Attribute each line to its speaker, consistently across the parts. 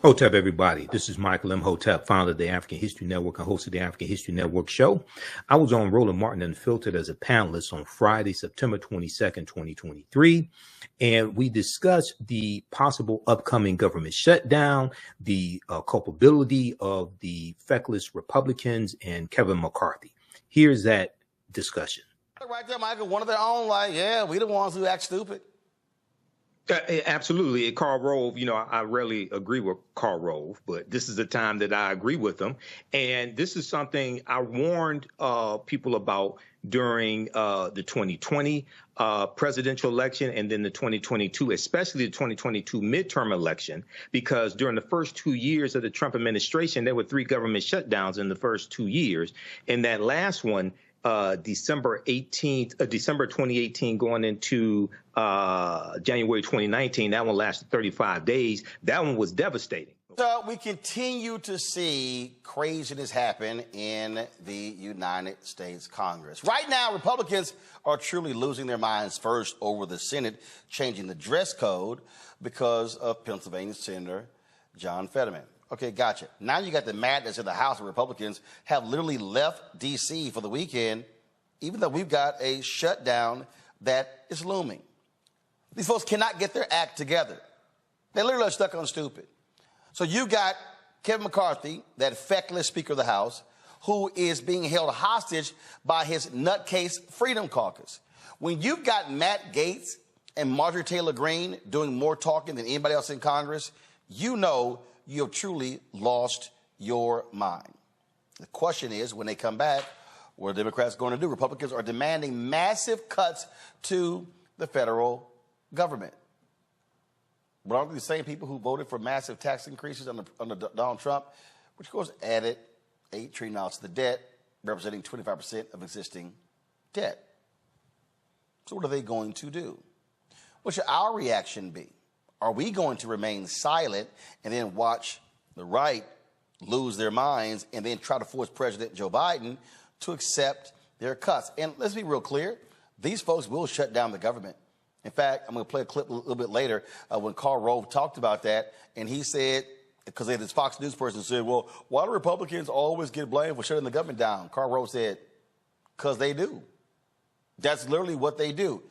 Speaker 1: Hotep, everybody. This is Michael Imhotep, founder of the African History Network and host of the African History Network show. I was on Roland Martin Unfiltered as a panelist on Friday, September 22nd, 2023. And we discussed the possible upcoming government shutdown, the culpability of the feckless Republicans and Kevin McCarthy. Here's that discussion.
Speaker 2: Right there, Michael, one of their own, like, yeah, we the ones who act stupid.
Speaker 1: Absolutely. Karl Rove, I rarely agree with Karl Rove, but this is the time that I agree with him. And this is something I warned people about during the 2020 presidential election and then the 2022, especially the 2022 midterm election, because during the first 2 years of the Trump administration, there were 3 government shutdowns in the first 2 years. And that last one, December 2018 going into January 2019, that one lasted 35 days. That one was devastating.
Speaker 2: So we continue to see craziness happen in the United States Congress. Right now, Republicans are truly losing their minds first over the Senate changing the dress code because of Pennsylvania Senator John Fetterman. Okay, gotcha. Now you got the madness in the House where Republicans have literally left D.C. for the weekend, even though we've got a shutdown that is looming. These folks cannot get their act together. They literally are stuck on stupid. So you got Kevin McCarthy, that feckless Speaker of the House, who is being held hostage by his nutcase Freedom Caucus. When you've got Matt Gaetz and Marjorie Taylor Greene doing more talking than anybody else in Congress, you know you have truly lost your mind. The question is, when they come back, what are Democrats going to do? Republicans are demanding massive cuts to the federal government. But aren't the same people who voted for massive tax increases under Donald Trump, which of course added $8 trillion to the debt, representing 25% of existing debt? So what are they going to do? What should our reaction be? Are we going to remain silent and then watch the right lose their minds and then try to force President Joe Biden to accept their cuts? And let's be real clear, these folks will shut down the government. In fact, I'm going to play a clip a little bit later when Karl Rove talked about that, and he said, because this Fox News person said, well, why do Republicans always get blamed for shutting the government down? Karl Rove said, because they do. That's literally what they do.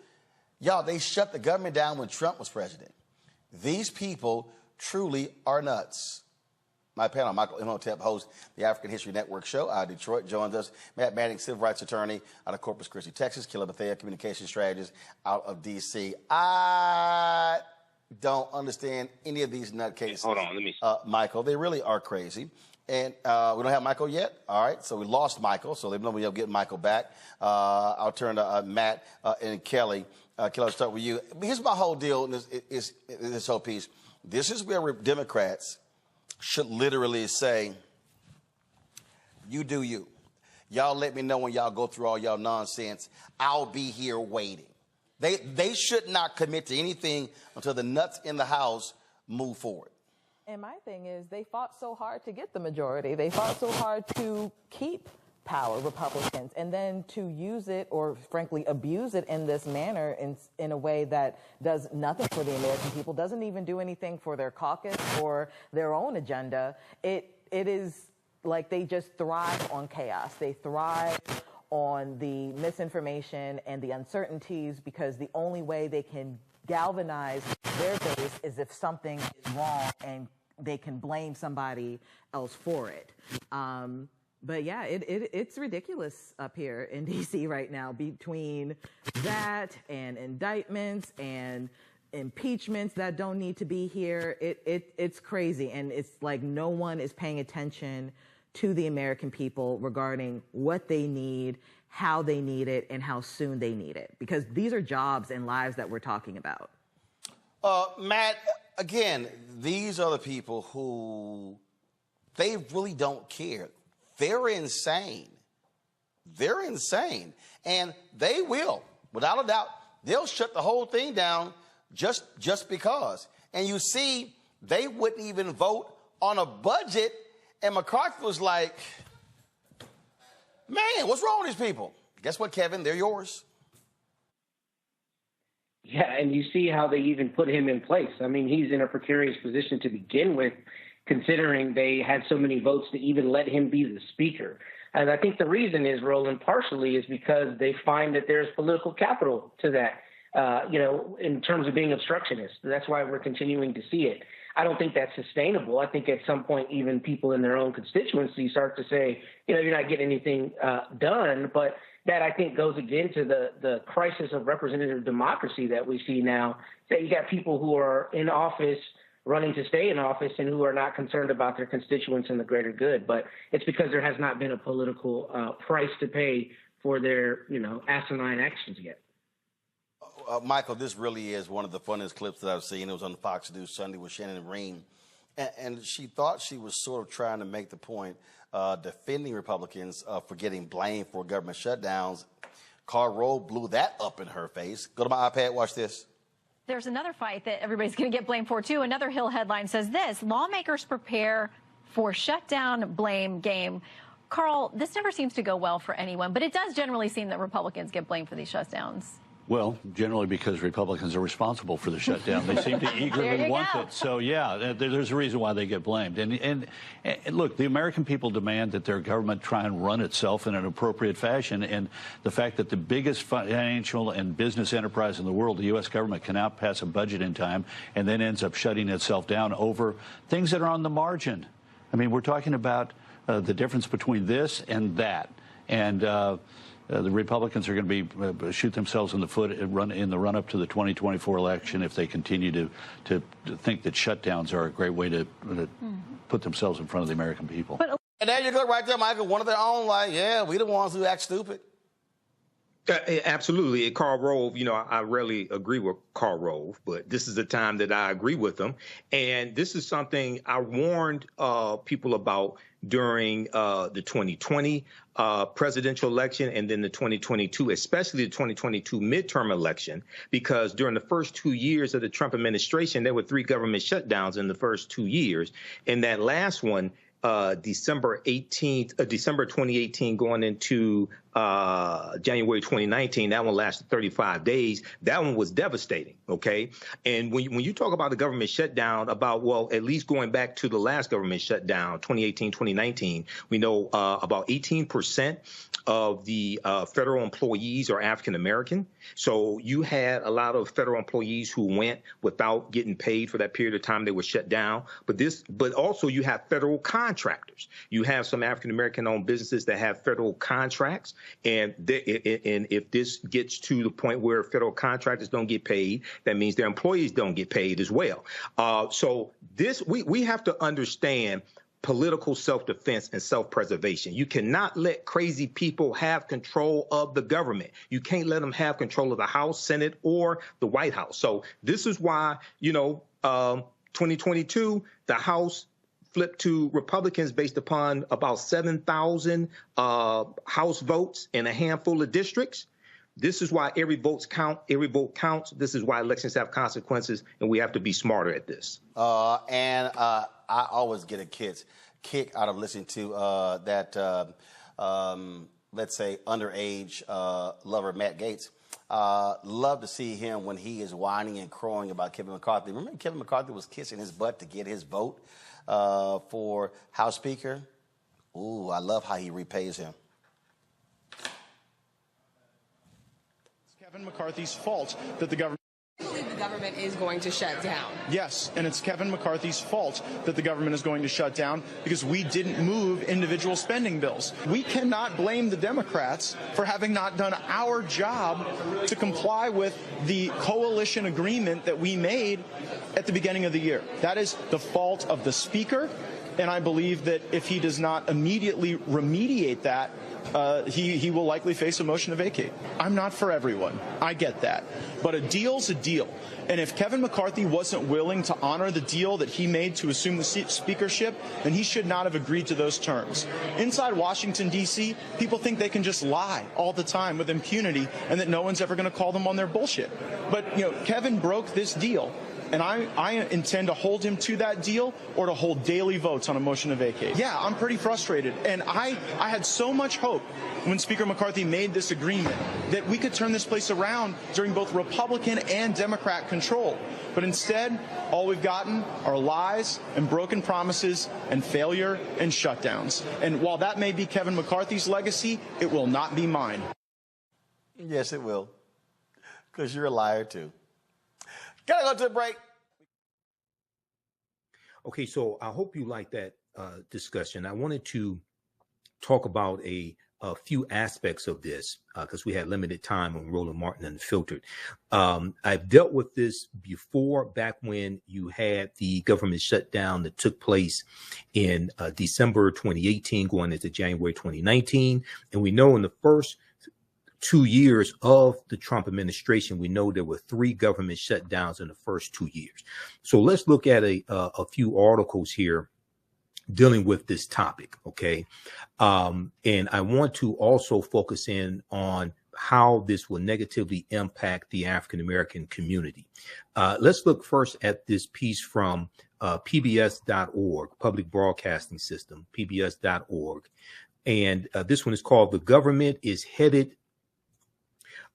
Speaker 2: Y'all, they shut the government down when Trump was president. These people truly are nuts. My panel, Michael Imhotep, hosts the African History Network show out of Detroit, joins us. Matt Manning, civil rights attorney out of Corpus Christi, Texas. Killer Bethea, communication strategist out of D.C. I don't understand any of these nutcases.
Speaker 3: Hold on, let me.
Speaker 2: Michael, they really are crazy. And we don't have Michael yet. All right, so we lost Michael, so they know we'll get Michael back. I'll turn to Matt and Kelly. Kelly, I'll start with you. Here's my whole deal in this whole piece. This is where Democrats should literally say, you do you. Y'all let me know when y'all go through all y'all nonsense. I'll be here waiting. They should not commit to anything until the nuts in the House move forward.
Speaker 4: And my thing is, they fought so hard to get the majority. They fought so hard to keep power, Republicans, and then to use it or frankly abuse it in this manner in a way that does nothing for the American people, doesn't even do anything for their caucus or their own agenda. It is like they just thrive on chaos. They thrive on the misinformation and the uncertainties because the only way they can galvanize their base is if something is wrong and they can blame somebody else for it. But yeah, it's ridiculous up here in D.C. right now between that and indictments and impeachments that don't need to be here. It's crazy. And it's like no one is paying attention to the American people regarding what they need, how they need it, and how soon they need it. Because these are jobs and lives that we're talking about.
Speaker 2: Matt, again, these are the people who, they really don't care. They're insane. They're insane. And they will, without a doubt, they'll shut the whole thing down just because. And you see, they wouldn't even vote on a budget. And McCarthy was like, man, what's wrong with these people? Guess what, Kevin? They're yours.
Speaker 3: Yeah, and you see how they even put him in place. I mean, he's in a precarious position to begin with. considering they had so many votes to even let him be the speaker. And I think the reason is, Roland, partially is because they find that there's political capital to that, in terms of being obstructionist. That's why we're continuing to see it. I don't think that's sustainable. I think at some point, even people in their own constituency start to say, you're not getting anything done. But that, I think, goes again to the crisis of representative democracy that we see now. That you got people who are in office running to stay in office and who are not concerned about their constituents and the greater good. But it's because there has not been a political price to pay for their, asinine actions yet.
Speaker 2: Michael, this really is one of the funniest clips that I've seen. It was on the Fox News Sunday with Shannon Ream. And she thought she was sort of trying to make the point, defending Republicans for getting blamed for government shutdowns. Karl Rove blew that up in her face. Go to my iPad, watch this.
Speaker 5: There's another fight that everybody's going to get blamed for, too. Another Hill headline says this: lawmakers prepare for shutdown blame game. Karl, this never seems to go well for anyone, but it does generally seem that Republicans get blamed for these shutdowns.
Speaker 6: Well, generally because Republicans are responsible for the shutdown. They seem to eagerly want it. So, yeah, there's a reason why they get blamed. And look, the American people demand that their government try and run itself in an appropriate fashion. And the fact that the biggest financial and business enterprise in the world, the U.S. government, cannot pass a budget in time and then ends up shutting itself down over things that are on the margin. I mean, we're talking about the difference between this and that. And the Republicans are going to be shoot themselves in the foot in the run-up to the 2024 election if they continue to think that shutdowns are a great way to put themselves in front of the American people.
Speaker 2: And there you go right there, Michael. One of their own, we the ones who act stupid.
Speaker 1: Absolutely. Karl Rove, I rarely agree with Karl Rove, but this is the time that I agree with him. And this is something I warned people about during the 2020 presidential election and then the 2022, especially the 2022 midterm election, because during the first 2 years of the Trump administration, there were 3 government shutdowns in the first 2 years. And that last one, December 2018 going into January 2019, that one lasted 35 days. That one was devastating, okay? And when you talk about the government shutdown, at least going back to the last government shutdown, 2018, 2019, we know about 18% of the federal employees are African-American. So you had a lot of federal employees who went without getting paid for that period of time they were shut down. But also you have federal contractors. You have some African-American owned businesses that have federal contracts. And if this gets to the point where federal contractors don't get paid, that means their employees don't get paid as well. So we have to understand political self-defense and self-preservation. You cannot let crazy people have control of the government. You can't let them have control of the House, Senate, or the White House. So this is why, 2022, the House flipped to Republicans based upon about 7,000 House votes in a handful of districts. This is why every vote counts. This is why elections have consequences, and we have to be smarter at this.
Speaker 2: I always get a kick out of listening to let's say, underage lover Matt Gaetz. Love to see him when he is whining and crowing about Kevin McCarthy. Remember Kevin McCarthy was kissing his butt to get his vote for House Speaker? Ooh, I love how he repays him.
Speaker 7: It's Kevin McCarthy's fault that the government...
Speaker 8: I believe the government is going to shut down.
Speaker 7: Yes, and it's Kevin McCarthy's fault that the government is going to shut down because we didn't move individual spending bills. We cannot blame the Democrats for having not done our job to comply with the coalition agreement that we made at the beginning of the year. That is the fault of the Speaker, and I believe that if he does not immediately remediate that, he will likely face a motion to vacate. I'm not for everyone. I get that. But a deal's a deal. And if Kevin McCarthy wasn't willing to honor the deal that he made to assume the speakership, then he should not have agreed to those terms. Inside Washington, D.C., people think they can just lie all the time with impunity and that no one's ever going to call them on their bullshit. But, Kevin broke this deal. and I intend to hold him to that deal or to hold daily votes on a motion to vacate. Yeah, I'm pretty frustrated. And I had so much hope when Speaker McCarthy made this agreement that we could turn this place around during both Republican and Democrat control. But instead, all we've gotten are lies and broken promises and failure and shutdowns. And while that may be Kevin McCarthy's legacy, it will not be mine.
Speaker 2: Yes, it will. Because you're a liar, too. Gotta go to the break.
Speaker 1: Okay, so I hope you like that discussion. I wanted to talk about a few aspects of this because we had limited time on Roland Martin Unfiltered. I've dealt with this before, back when you had the government shutdown that took place in December 2018 going into January 2019. And we know in the first 2 years of the Trump administration, we know there were 3 government shutdowns in the first 2 years. So let's look at a few articles here dealing with this topic, okay? And I want to also focus in on how this will negatively impact the African-American community. Let's look first at this piece from PBS.org, Public Broadcasting System, PBS.org. And this one is called "The Government is Headed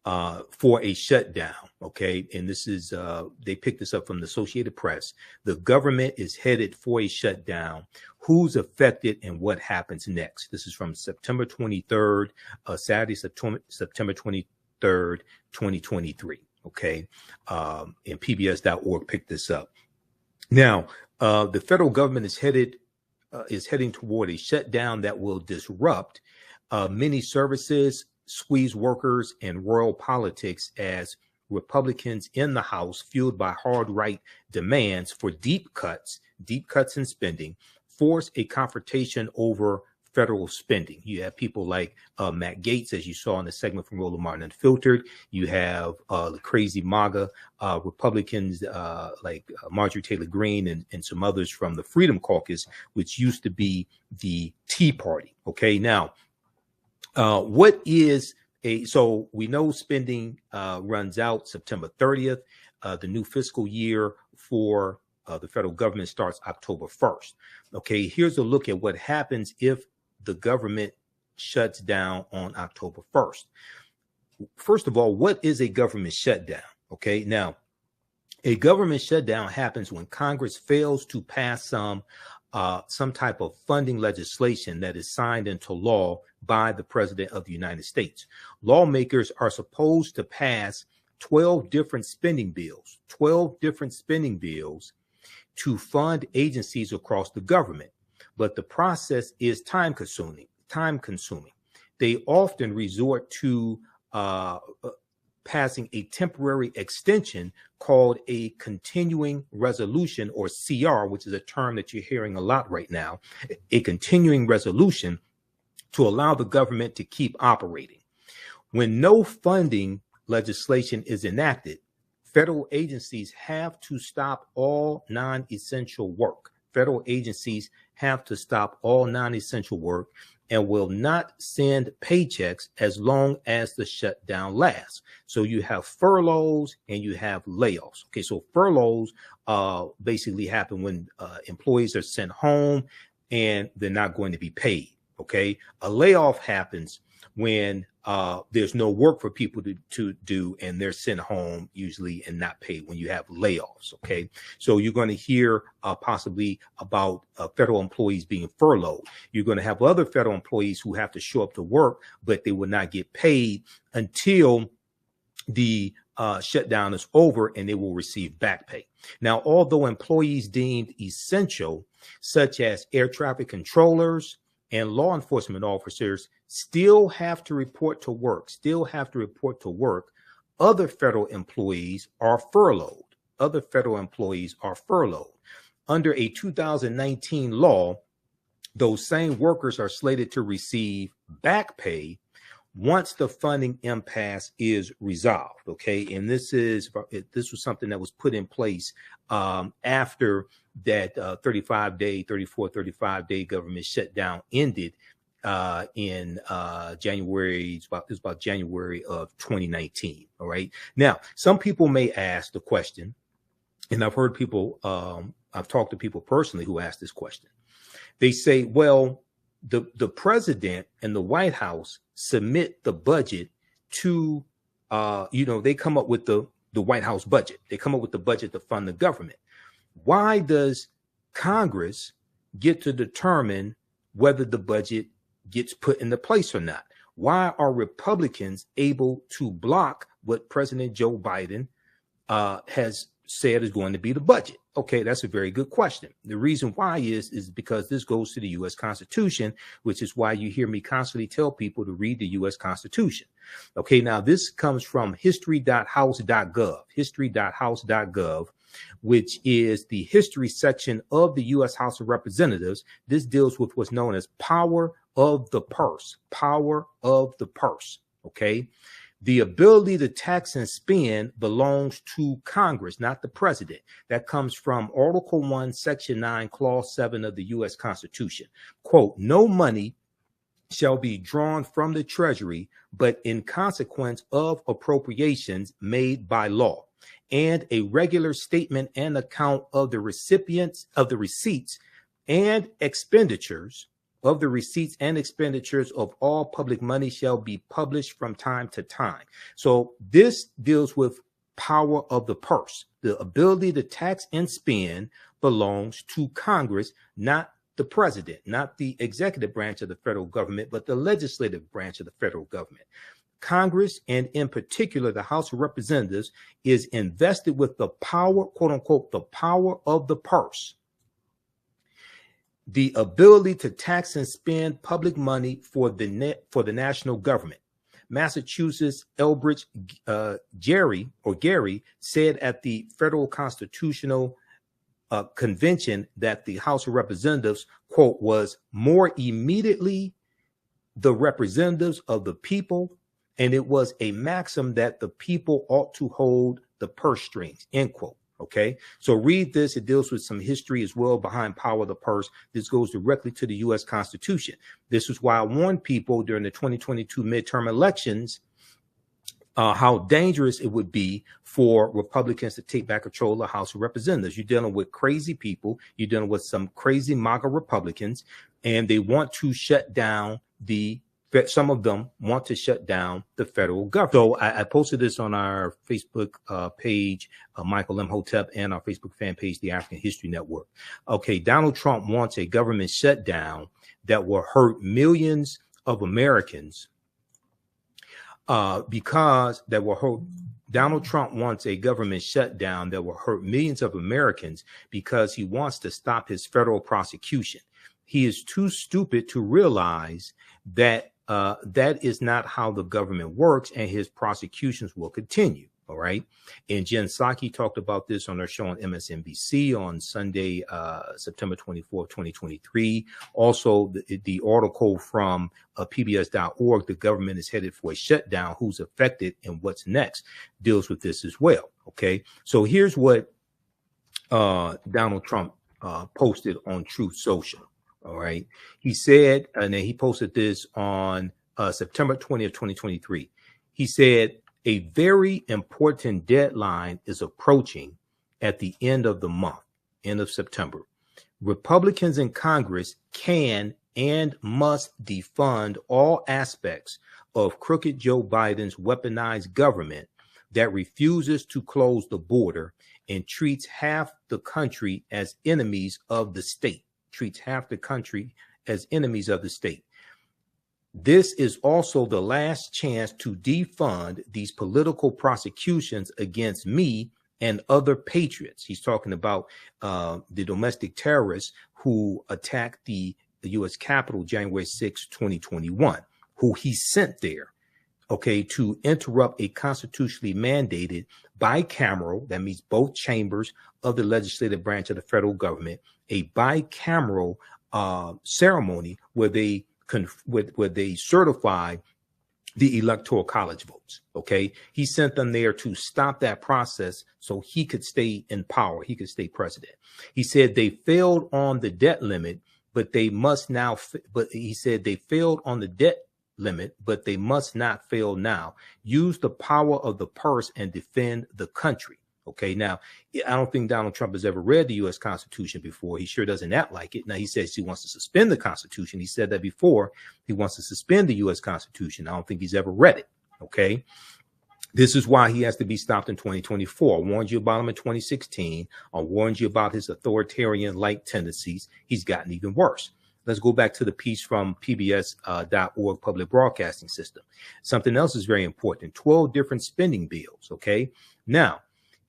Speaker 1: for a Shutdown." Okay. And this is, they picked this up from the Associated Press. The government is headed for a shutdown. Who's affected and what happens next? This is from September 23rd, Saturday, September 23rd, 2023. Okay. And PBS.org picked this up. Now, the federal government is heading toward a shutdown that will disrupt many services, squeeze workers, and royal politics as Republicans in the House, fueled by hard right demands for deep cuts in spending, force a confrontation over federal spending. You have people like Matt Gaetz, as you saw in the segment from Roland Martin Unfiltered. You have the crazy MAGA Republicans like Marjorie Taylor Greene and some others from the Freedom Caucus, which used to be the Tea Party. Okay, now, so we know spending runs out September 30th. The new fiscal year for the federal government starts October 1st. Okay, here's a look at what happens if the government shuts down on October 1st. First of all, what is a government shutdown? Okay, now, a government shutdown happens when Congress fails to pass some type of funding legislation that is signed into law by the President of the United States. Lawmakers are supposed to pass 12 different spending bills to fund agencies across the government. But the process is time consuming. They often resort to passing a temporary extension called a continuing resolution, or CR, which is a term that you're hearing a lot right now, a continuing resolution to allow the government to keep operating. When no funding legislation is enacted, federal agencies have to stop all non-essential work. Federal agencies have to stop all non-essential work and will not send paychecks as long as the shutdown lasts. So you have furloughs and you have layoffs. Okay, so furloughs basically happen when employees are sent home and they're not going to be paid. Okay, a layoff happens when there's no work for people to do and they're sent home usually and not paid, when you have layoffs. Okay, so you're going to hear possibly about federal employees being furloughed. You're going to have other federal employees who have to show up to work, but they will not get paid until the shutdown is over, and they will receive back pay. Now, although employees deemed essential, such as air traffic controllers and law enforcement officers, still have to report to work, other federal employees are furloughed. Under a 2019 law, those same workers are slated to receive back pay once the funding impasse is resolved. Okay, and this was something that was put in place after that 35-day government shutdown ended in January. It was about January of 2019. All right. Now, some people may ask the question, and I've heard people, I've talked to people personally who ask this question. They say, well, the president and the White House submit the budget to, they come up with the White House budget. They come up with the budget to fund the government. Why does Congress get to determine whether the budget gets put into place or not? Why are Republicans able to block what President Joe Biden has said is going to be the budget? Okay, that's a very good question. The reason why is because this goes to the U.S. Constitution, which is why you hear me constantly tell people to read the U.S. Constitution. Okay, now this comes from history.house.gov, history.house.gov, which is the history section of the U.S. House of Representatives. This deals with what's known as power of the purse, power of the purse. Okay. The ability to tax and spend belongs to Congress, not the president. That comes from Article 1, Section 9, Clause 7 of the U.S. Constitution. Quote, no money shall be drawn from the Treasury, but in consequence of appropriations made by law, and a regular statement and account of the recipients of the receipts and expenditures of the receipts and expenditures of all public money shall be published from time to time. So this deals with power of the purse. The ability to tax and spend belongs to Congress, not the president, not the executive branch of the federal government, but the legislative branch of the federal government. Congress, and in particular, the House of Representatives, is invested with the power, quote unquote, the power of the purse. The ability to tax and spend public money for the national government. Massachusetts Elbridge Gary said at the Federal Constitutional Convention that the House of Representatives, quote, was more immediately the representatives of the people, and it was a maxim that the people ought to hold the purse strings, end quote. Okay, so read this. It deals with some history as well behind power of the purse. This goes directly to the U.S. Constitution. This is why I warned people during the 2022 midterm elections how dangerous it would be for Republicans to take back control of the House of Representatives. You're dealing with crazy people. You're dealing with some crazy MAGA Republicans, and they want to shut down some of them want to shut down the federal government. So I posted this on our Facebook page, Michael Imhotep, and our Facebook fan page, the African History Network. Okay, Donald Trump wants a government shutdown that will hurt millions of Americans Donald Trump wants a government shutdown that will hurt millions of Americans because he wants to stop his federal prosecution. He is too stupid to realize that that is not how the government works, and his prosecutions will continue. All right. And Jen Psaki talked about this on her show on MSNBC on Sunday, September 24, 2023. Also, the article from PBS.org, The Government is Headed for a Shutdown, Who's Affected and What's Next, deals with this as well. OK, so here's what Donald Trump posted on Truth Social. All right. He said, and then he posted this on September 20th, 2023. He said, a very important deadline is approaching at the end of the month, end of September. Republicans in Congress can and must defund all aspects of crooked Joe Biden's weaponized government that refuses to close the border and treats half the country as enemies of the state. Treats half the country as enemies of the state. This is also the last chance to defund these political prosecutions against me and other patriots. He's talking about the domestic terrorists who attacked the U.S. Capitol January 6, 2021, who he sent there, okay, to interrupt a constitutionally mandated bicameral, that means both chambers of the legislative branch of the federal government, a bicameral ceremony where they certify the electoral college votes. Okay, he sent them there to stop that process so he could stay in power. He could stay president. He said they failed on the debt limit, but they must now. But he said they failed on the debt limit, but they must not fail now. Use the power of the purse and defend the country. Okay, now, I don't think Donald Trump has ever read the U.S. Constitution before. He sure doesn't act like it. Now, he says he wants to suspend the Constitution. He said that before. He wants to suspend the U.S. Constitution. I don't think he's ever read it. Okay, this is why he has to be stopped in 2024. I warned you about him in 2016. I warned you about his authoritarian-like tendencies. He's gotten even worse. Let's go back to the piece from PBS.org Public Broadcasting System. Something else is very important. 12 different spending bills. Okay, now,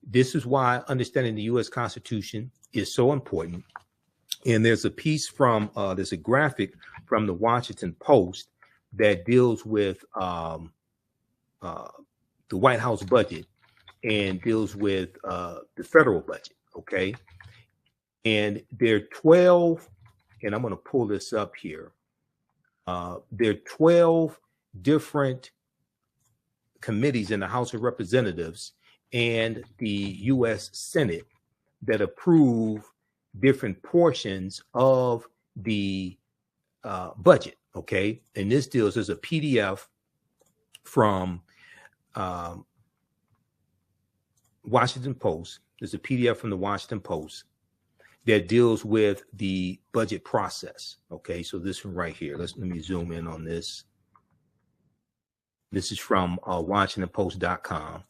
Speaker 1: this is why understanding the U.S. Constitution is so important. And there's a piece from, there's a graphic from the Washington Post that deals with the White House budget and deals with the federal budget, okay? And there are 12, and I'm going to pull this up here. There are 12 different committees in the House of Representatives and the U.S. Senate that approve different portions of the budget, okay? And this deals as a PDF from Washington Post. There's a PDF from the Washington Post that deals with the budget process, okay? So this one right here, let me zoom in on this. This is from WashingtonPost.com.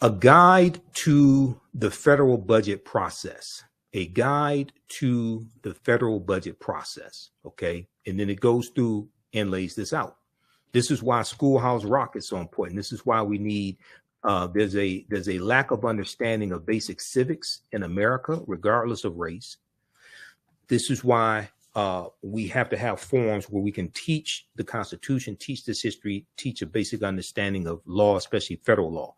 Speaker 1: A guide to the federal budget process. A guide to the federal budget process. Okay. And then it goes through and lays this out. This is why Schoolhouse Rock is so important. This is why we need, there's a lack of understanding of basic civics in America, regardless of race. This is why we have to have forums where we can teach the Constitution, teach this history, teach a basic understanding of law, especially federal law.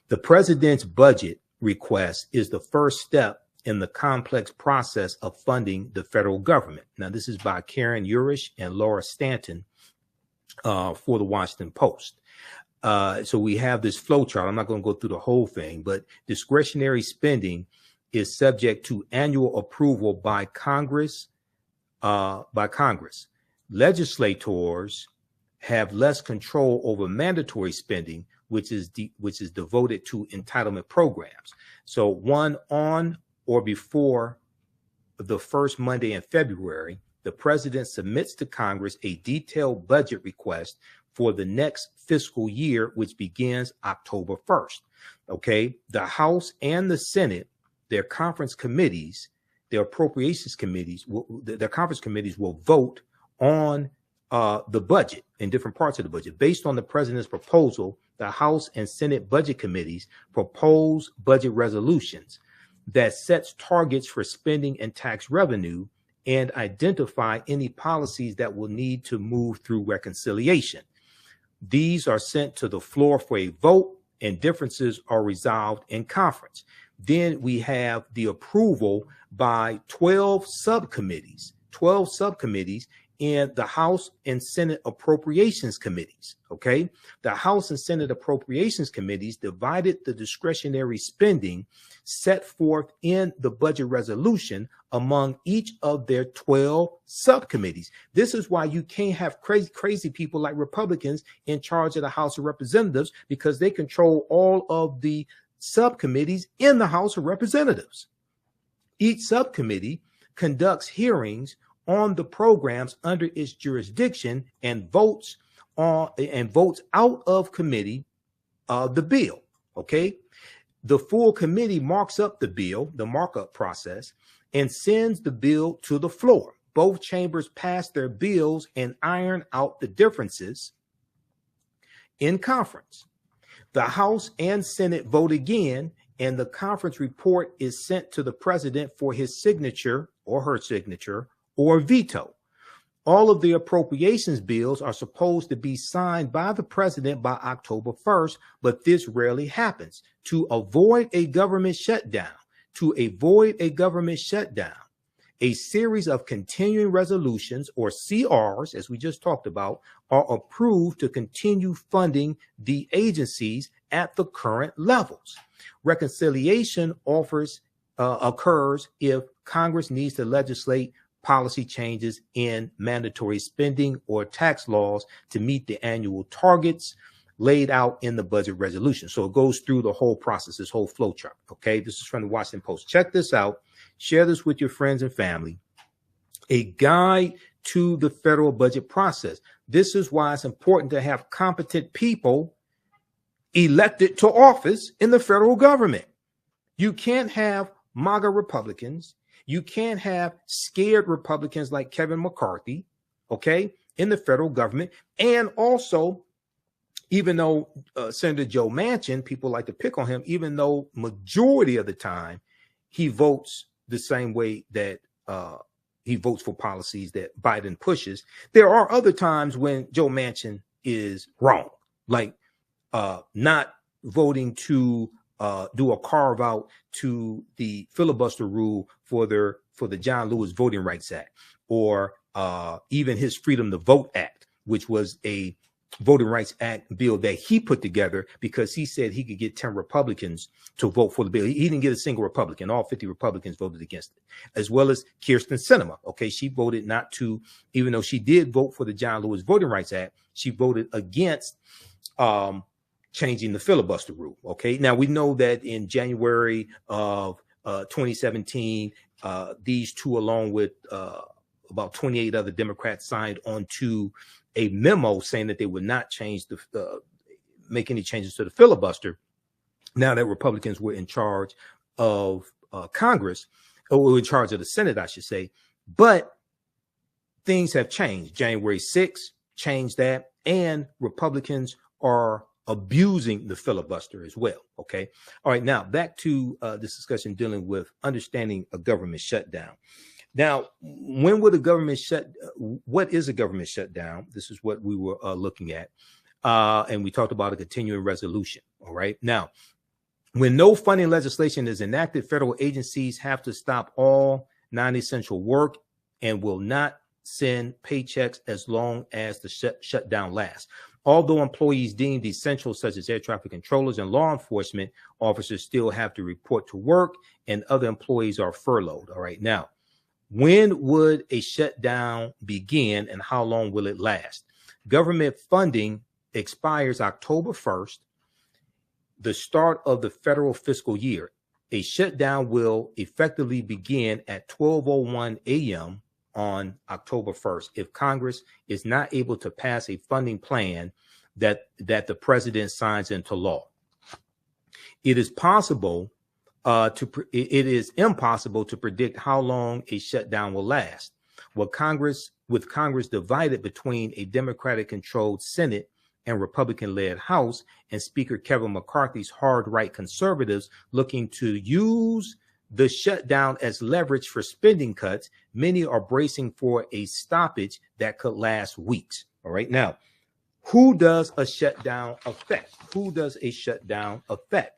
Speaker 1: The president's budget request is the first step in the complex process of funding the federal government. Now, this is by Karen Urish and Laura Stanton for the Washington Post. So we have this flow chart. I'm not going to go through the whole thing, but discretionary spending is subject to annual approval by Congress. Legislators have less control over mandatory spending, which is devoted to entitlement programs. So one on or before the first Monday in February, the president submits to Congress a detailed budget request for the next fiscal year, which begins October 1st. Okay, the House and the Senate, their conference committees, their appropriations committees, their conference committees will vote on the budget in different parts of the budget. Based on the president's proposal, the House and Senate budget committees propose budget resolutions that sets targets for spending and tax revenue and identify any policies that will need to move through reconciliation. These are sent to the floor for a vote, and differences are resolved in conference. Then we have the approval by 12 subcommittees in the House and Senate Appropriations Committees, okay? The House and Senate Appropriations Committees divided the discretionary spending set forth in the budget resolution among each of their 12 subcommittees. This is why you can't have crazy people like Republicans in charge of the House of Representatives, because they control all of the subcommittees in the House of Representatives. Each subcommittee conducts hearings on the programs under its jurisdiction and votes out of committee the bill. Okay, the full committee marks up the bill, the markup process, and sends the bill to the floor. Both chambers pass their bills and iron out the differences in conference. The House and Senate vote again, and the conference report is sent to the president for his signature or her signature or veto. All of the appropriations bills are supposed to be signed by the president by October 1st, but this rarely happens. To avoid a government shutdown, a series of continuing resolutions, or CRs, as we just talked about, are approved to continue funding the agencies at the current levels. Reconciliation occurs if Congress needs to legislate policy changes in mandatory spending or tax laws to meet the annual targets. laid out in the budget resolution. So it goes through the whole process, this whole flow chart. Okay, this is from the Washington Post. Check this out. Share this with your friends and family. A guide to the federal budget process. This is why it's important to have competent people elected to office in the federal government. You can't have MAGA Republicans. You can't have scared Republicans like Kevin McCarthy, okay, in the federal government. And also, even though Senator Joe Manchin, people like to pick on him, even though majority of the time he votes the same way that he votes for policies that Biden pushes, there are other times when Joe Manchin is wrong, like not voting to do a carve out to the filibuster rule for the John Lewis Voting Rights Act, or even his Freedom to Vote Act, which was a Voting Rights Act bill that he put together because he said he could get 10 Republicans to vote for the bill. He didn't get a single Republican. All 50 Republicans voted against it, as well as Kirsten Sinema. Okay, she voted not to, even though she did vote for the John Lewis Voting Rights Act, she voted against changing the filibuster rule. Okay, now we know that in January of 2017, these two, along with about 28 other Democrats, signed on to a memo saying that they would not change make any changes to the filibuster now that Republicans were in charge of Congress, or in charge of the Senate, I should say. But things have changed. January 6th changed that, and Republicans are abusing the filibuster as well. Okay. All right. Now back to this discussion dealing with understanding a government shutdown. Now, when would a government what is a government shutdown? This is what we were looking at. And we talked about a continuing resolution. All right. Now, when no funding legislation is enacted, federal agencies have to stop all non-essential work and will not send paychecks as long as the shutdown lasts. Although employees deemed essential, such as air traffic controllers and law enforcement officers, still have to report to work, and other employees are furloughed. All right. Now, when would a shutdown begin and how long will it last? Government funding expires October 1st, the start of the federal fiscal year. A shutdown will effectively begin at 12:01 a.m. on October 1st if Congress is not able to pass a funding plan that the president signs into law. It is impossible to predict how long a shutdown will last. With Congress divided between a Democratic-controlled Senate and Republican-led House, and Speaker Kevin McCarthy's hard-right conservatives looking to use the shutdown as leverage for spending cuts, many are bracing for a stoppage that could last weeks. All right. Now, who does a shutdown affect? Who does a shutdown affect?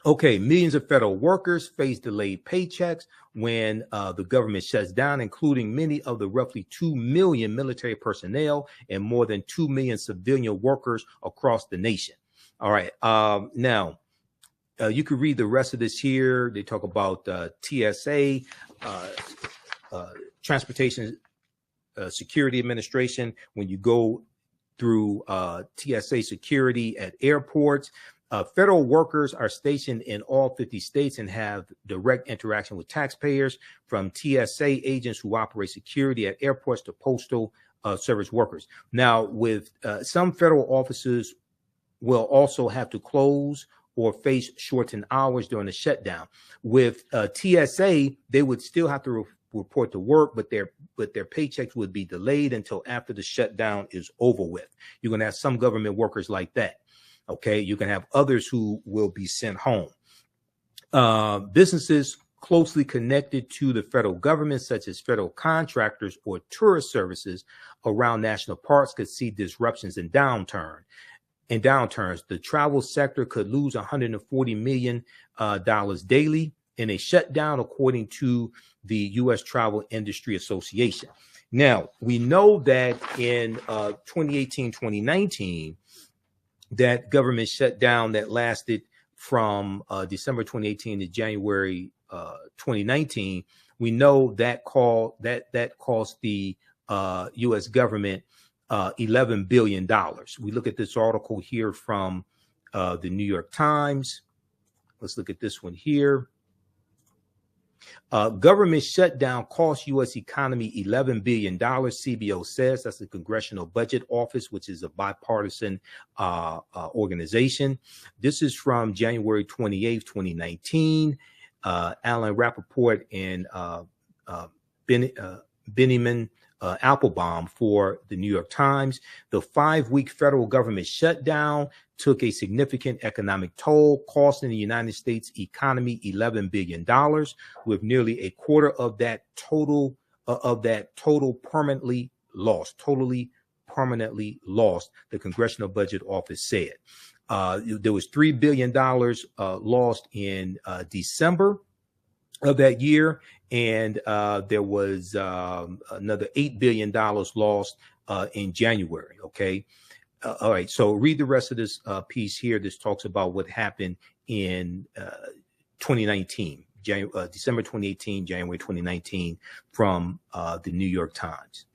Speaker 1: Okay, millions of federal workers face delayed paychecks when the government shuts down, including many of the roughly 2 million military personnel and more than 2 million civilian workers across the nation. All right. Now, you could read the rest of this here. They talk about TSA, Transportation Security Administration. When you go through TSA security at airports, federal workers are stationed in all 50 states and have direct interaction with taxpayers, from TSA agents who operate security at airports to postal service workers. Now, with some federal offices will also have to close or face shortened hours during the shutdown. With TSA, they would still have to report to work, but their paychecks would be delayed until after the shutdown is over with. You're going to have some government workers like that. Okay, you can have others who will be sent home. Businesses closely connected to the federal government, such as federal contractors or tourist services around national parks, could see disruptions and downturns. The travel sector could lose $140 million daily in a shutdown, according to the U.S. Travel Industry Association. Now, we know that in 2018-2019, that government shutdown that lasted from December 2018 to January 2019, we know that cost the U.S. government $11 billion. We look at this article here from the New York Times. Let's look at this one here. Government shutdown cost U.S. economy $11 billion, CBO says. That's the Congressional Budget Office, which is a bipartisan organization. This is from January 28th, 2019. Alan Rappaport and Benjamin Applebaum for the New York Times. The 5-week federal government shutdown took a significant economic toll, costing the United States economy $11 billion, with nearly a quarter of that total permanently lost, the Congressional Budget Office said. There was $3 billion lost in December of that year, and there was another $8 billion lost in January. Okay. All right. So read the rest of this piece here. This talks about what happened in 2019, December 2018, January 2019, from the New York Times.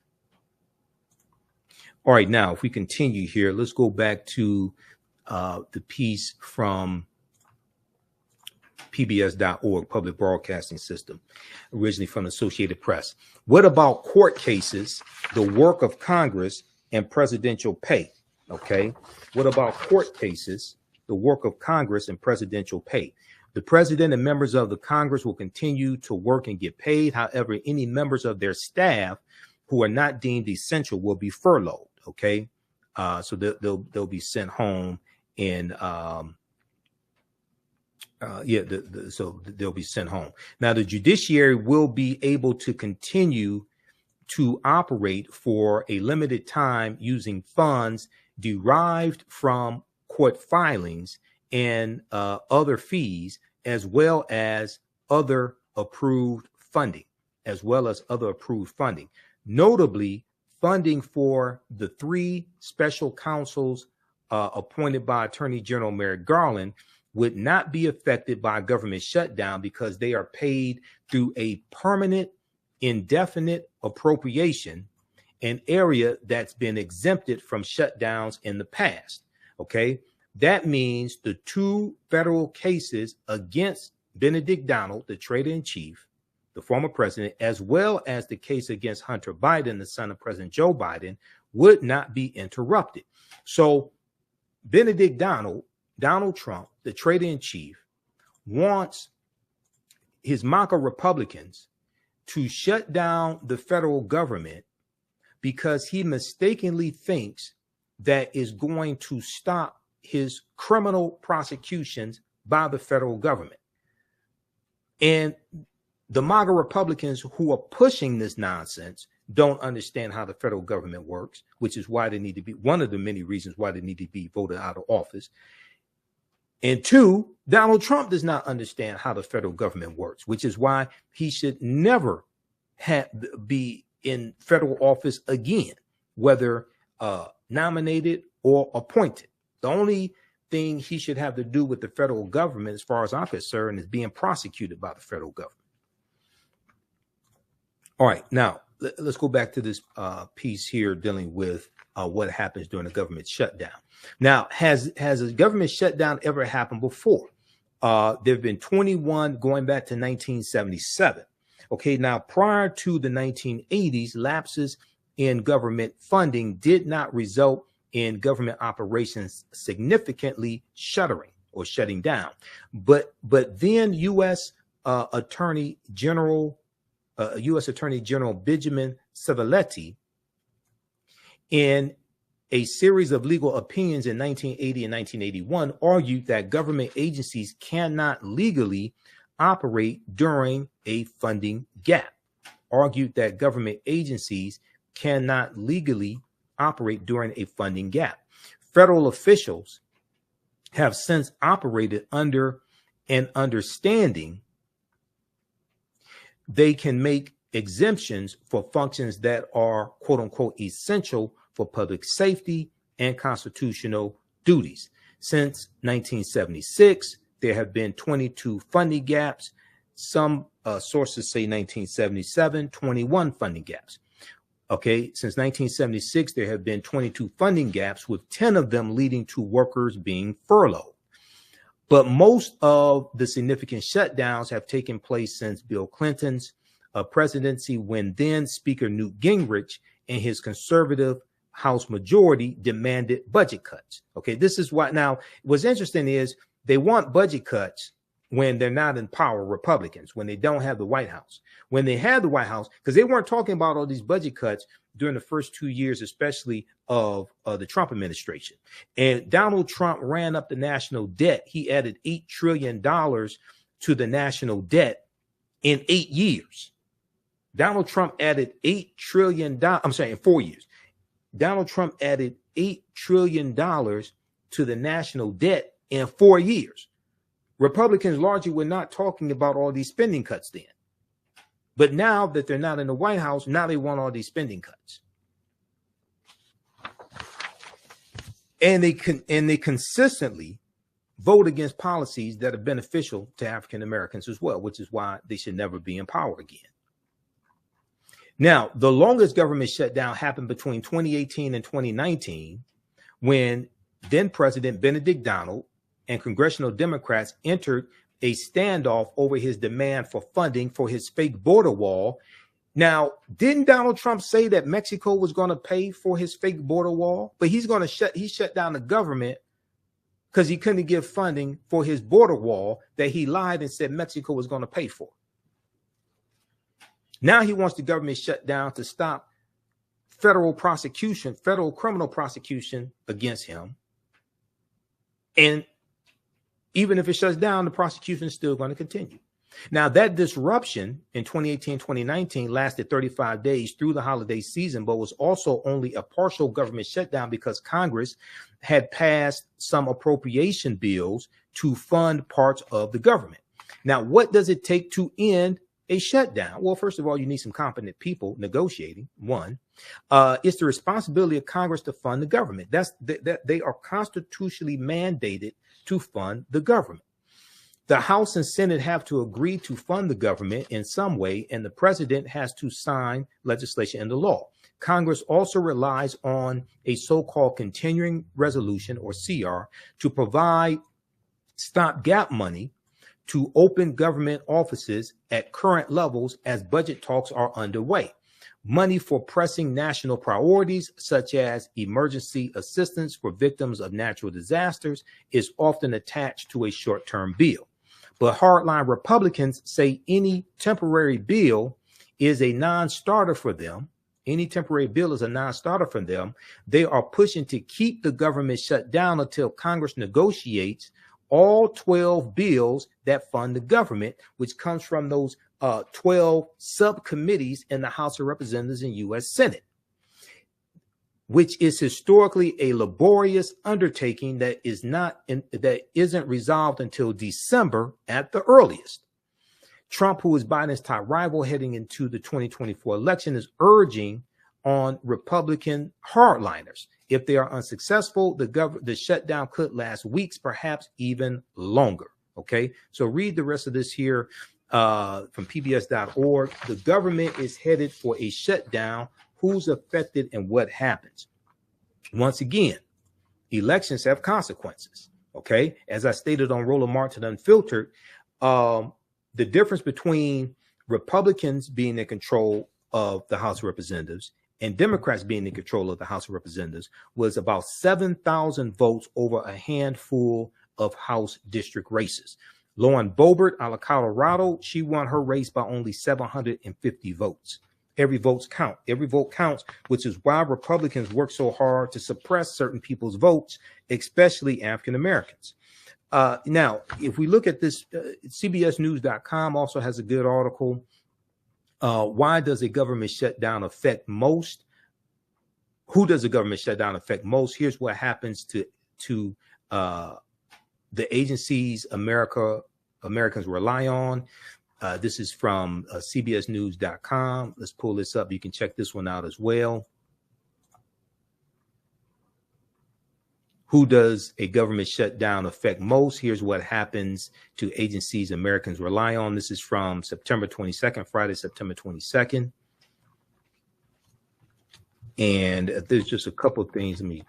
Speaker 1: All right. Now, if we continue here, let's go back to the piece from PBS.org, Public Broadcasting System, originally from the Associated Press. What about court cases, the work of Congress, and presidential pay? Okay. What about court cases, the work of Congress, and presidential pay? The president and members of the Congress will continue to work and get paid. However, any members of their staff who are not deemed essential will be furloughed. Okay. So they'll be sent home, and so they'll be sent home. Now, the judiciary will be able to continue to operate for a limited time using funds derived from court filings and other fees, as well as other approved funding, Notably, funding for the 3 special counsels appointed by Attorney General Merrick Garland would not be affected by a government shutdown because they are paid through a permanent, indefinite appropriation, an area that's been exempted from shutdowns in the past. Okay. That means the 2 federal cases against Benedict Donald, the traitor-in-chief, the former president, as well as the case against Hunter Biden, the son of President Joe Biden, would not be interrupted. So Benedict Donald Trump, the traitor-in-chief, wants his MAGA Republicans to shut down the federal government because he mistakenly thinks that is going to stop his criminal prosecutions by the federal government. And the MAGA Republicans who are pushing this nonsense don't understand how the federal government works, which is why they need to be one of the many reasons why they need to be voted out of office. And 2, Donald Trump does not understand how the federal government works, which is why he should never be in federal office again, whether nominated or appointed. The only thing he should have to do with the federal government, as far as I'm concerned, is being prosecuted by the federal government. All right, now let's go back to this piece here dealing with what happens during a government shutdown. Now, has a government shutdown ever happened before? There have been 21 going back to 1977. Okay, now prior to the 1980s, lapses in government funding did not result in government operations significantly shuttering or shutting down. But then U.S. Attorney General Benjamin Civiletti, in a series of legal opinions in 1980 and 1981, argued that government agencies cannot legally operate during a funding gap. Federal officials have since operated under an understanding they can make exemptions for functions that are, quote unquote, essential for public safety and constitutional duties. Since 1976, there have been 22 funding gaps. Some sources say 1977, 21 funding gaps. Okay, since 1976, there have been 22 funding gaps, with 10 of them leading to workers being furloughed. But most of the significant shutdowns have taken place since Bill Clinton's presidency, when then Speaker Newt Gingrich and his conservative House majority demanded budget cuts. Okay, this is what now what's interesting is they want budget cuts when they're not in power, Republicans, when they don't have the White House. When they had the White House, because they weren't talking about all these budget cuts during the first 2 years, especially of the Trump administration. And Donald Trump ran up the national debt. He added $8 trillion to the national debt in 8 years. Donald Trump added $8 trillion. I'm saying in 4 years. Donald Trump added $8 trillion to the national debt in 4 years. Republicans largely were not talking about all these spending cuts then. But now that they're not in the White House, now they want all these spending cuts. And they consistently vote against policies that are beneficial to African Americans as well, which is why they should never be in power again. Now, the longest government shutdown happened between 2018 and 2019, when then President Benedict Donald and congressional Democrats entered a standoff over his demand for funding for his fake border wall. Now, didn't Donald Trump say that Mexico was going to pay for his fake border wall? But he shut down the government because he couldn't give funding for his border wall that he lied and said Mexico was going to pay for. Now he wants the government shut down to stop federal criminal prosecution against him. And even if it shuts down, the prosecution is still going to continue. Now, that disruption in 2018, 2019 lasted 35 days through the holiday season, but was also only a partial government shutdown because Congress had passed some appropriation bills to fund parts of the government. Now, what does it take to end a shutdown? Well, first of all, you need some competent people negotiating. One, it's the responsibility of Congress to fund the government. They are constitutionally mandated to fund the government. The House and Senate have to agree to fund the government in some way, and the president has to sign legislation into law. Congress also relies on a so-called continuing resolution, or CR, to provide stopgap money to open government offices at current levels as budget talks are underway. Money for pressing national priorities, such as emergency assistance for victims of natural disasters, is often attached to a short-term bill. But hardline Republicans say any temporary bill is a non-starter for them. Any temporary bill is a non-starter for them. They are pushing to keep the government shut down until Congress negotiates all 12 bills that fund the government, which comes from those 12 subcommittees in the House of Representatives and U.S. Senate, which is historically a laborious undertaking that isn't resolved until December at the earliest. Trump, who is Biden's top rival heading into the 2024 election, is urging on Republican hardliners. If they are unsuccessful, the shutdown could last weeks, perhaps even longer. Okay, so read the rest of this here from pbs.org. The government is headed for a shutdown. Who's affected and what happens? Once again, elections have consequences. Okay, as I stated on Roland Martin Unfiltered, the difference between Republicans being in control of the House of Representatives and Democrats being in control of the House of Representatives was about 7,000 votes over a handful of House district races. Lauren Boebert out of Colorado, she won her race by only 750 votes. Every vote counts, which is why Republicans work so hard to suppress certain people's votes, especially African Americans. Now, if we look at this, CBSnews.com also has a good article. Why does a government shutdown affect most? Who does a government shutdown affect most? Here's what happens to the agencies Americans rely on. This is from CBSnews.com. Let's pull this up. You can check this one out as well. Who does a government shutdown affect most? Here's what happens to agencies Americans rely on. This is from September 22nd, Friday, September 22nd. And there's just a couple of things. Let me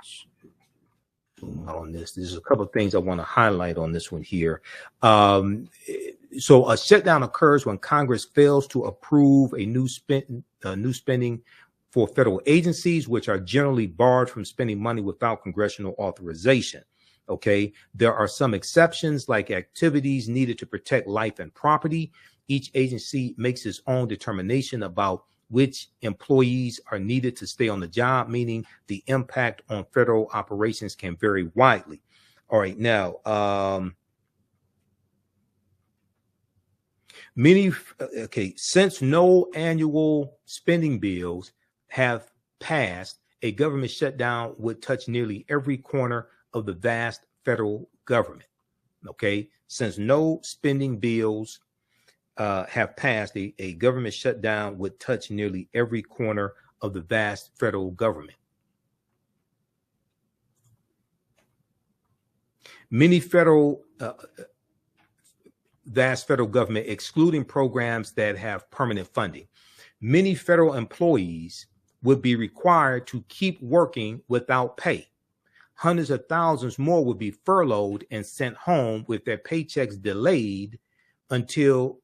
Speaker 1: zoom out on this. There's a couple of things I want to highlight on this one here. So a shutdown occurs when Congress fails to approve a new spending for federal agencies, which are generally barred from spending money without congressional authorization. Okay, there are some exceptions, like activities needed to protect life and property. Each agency makes its own determination about which employees are needed to stay on the job, meaning the impact on federal operations can vary widely. All right, now, since no annual spending bills have passed, a government shutdown would touch nearly every corner of the vast federal government. Okay, since no spending bills have passed, a government shutdown would touch nearly every corner of the vast federal government. Many vast federal government, excluding programs that have permanent funding. Many federal employees would be required to keep working without pay. Hundreds of thousands more would be furloughed and sent home with their paychecks delayed until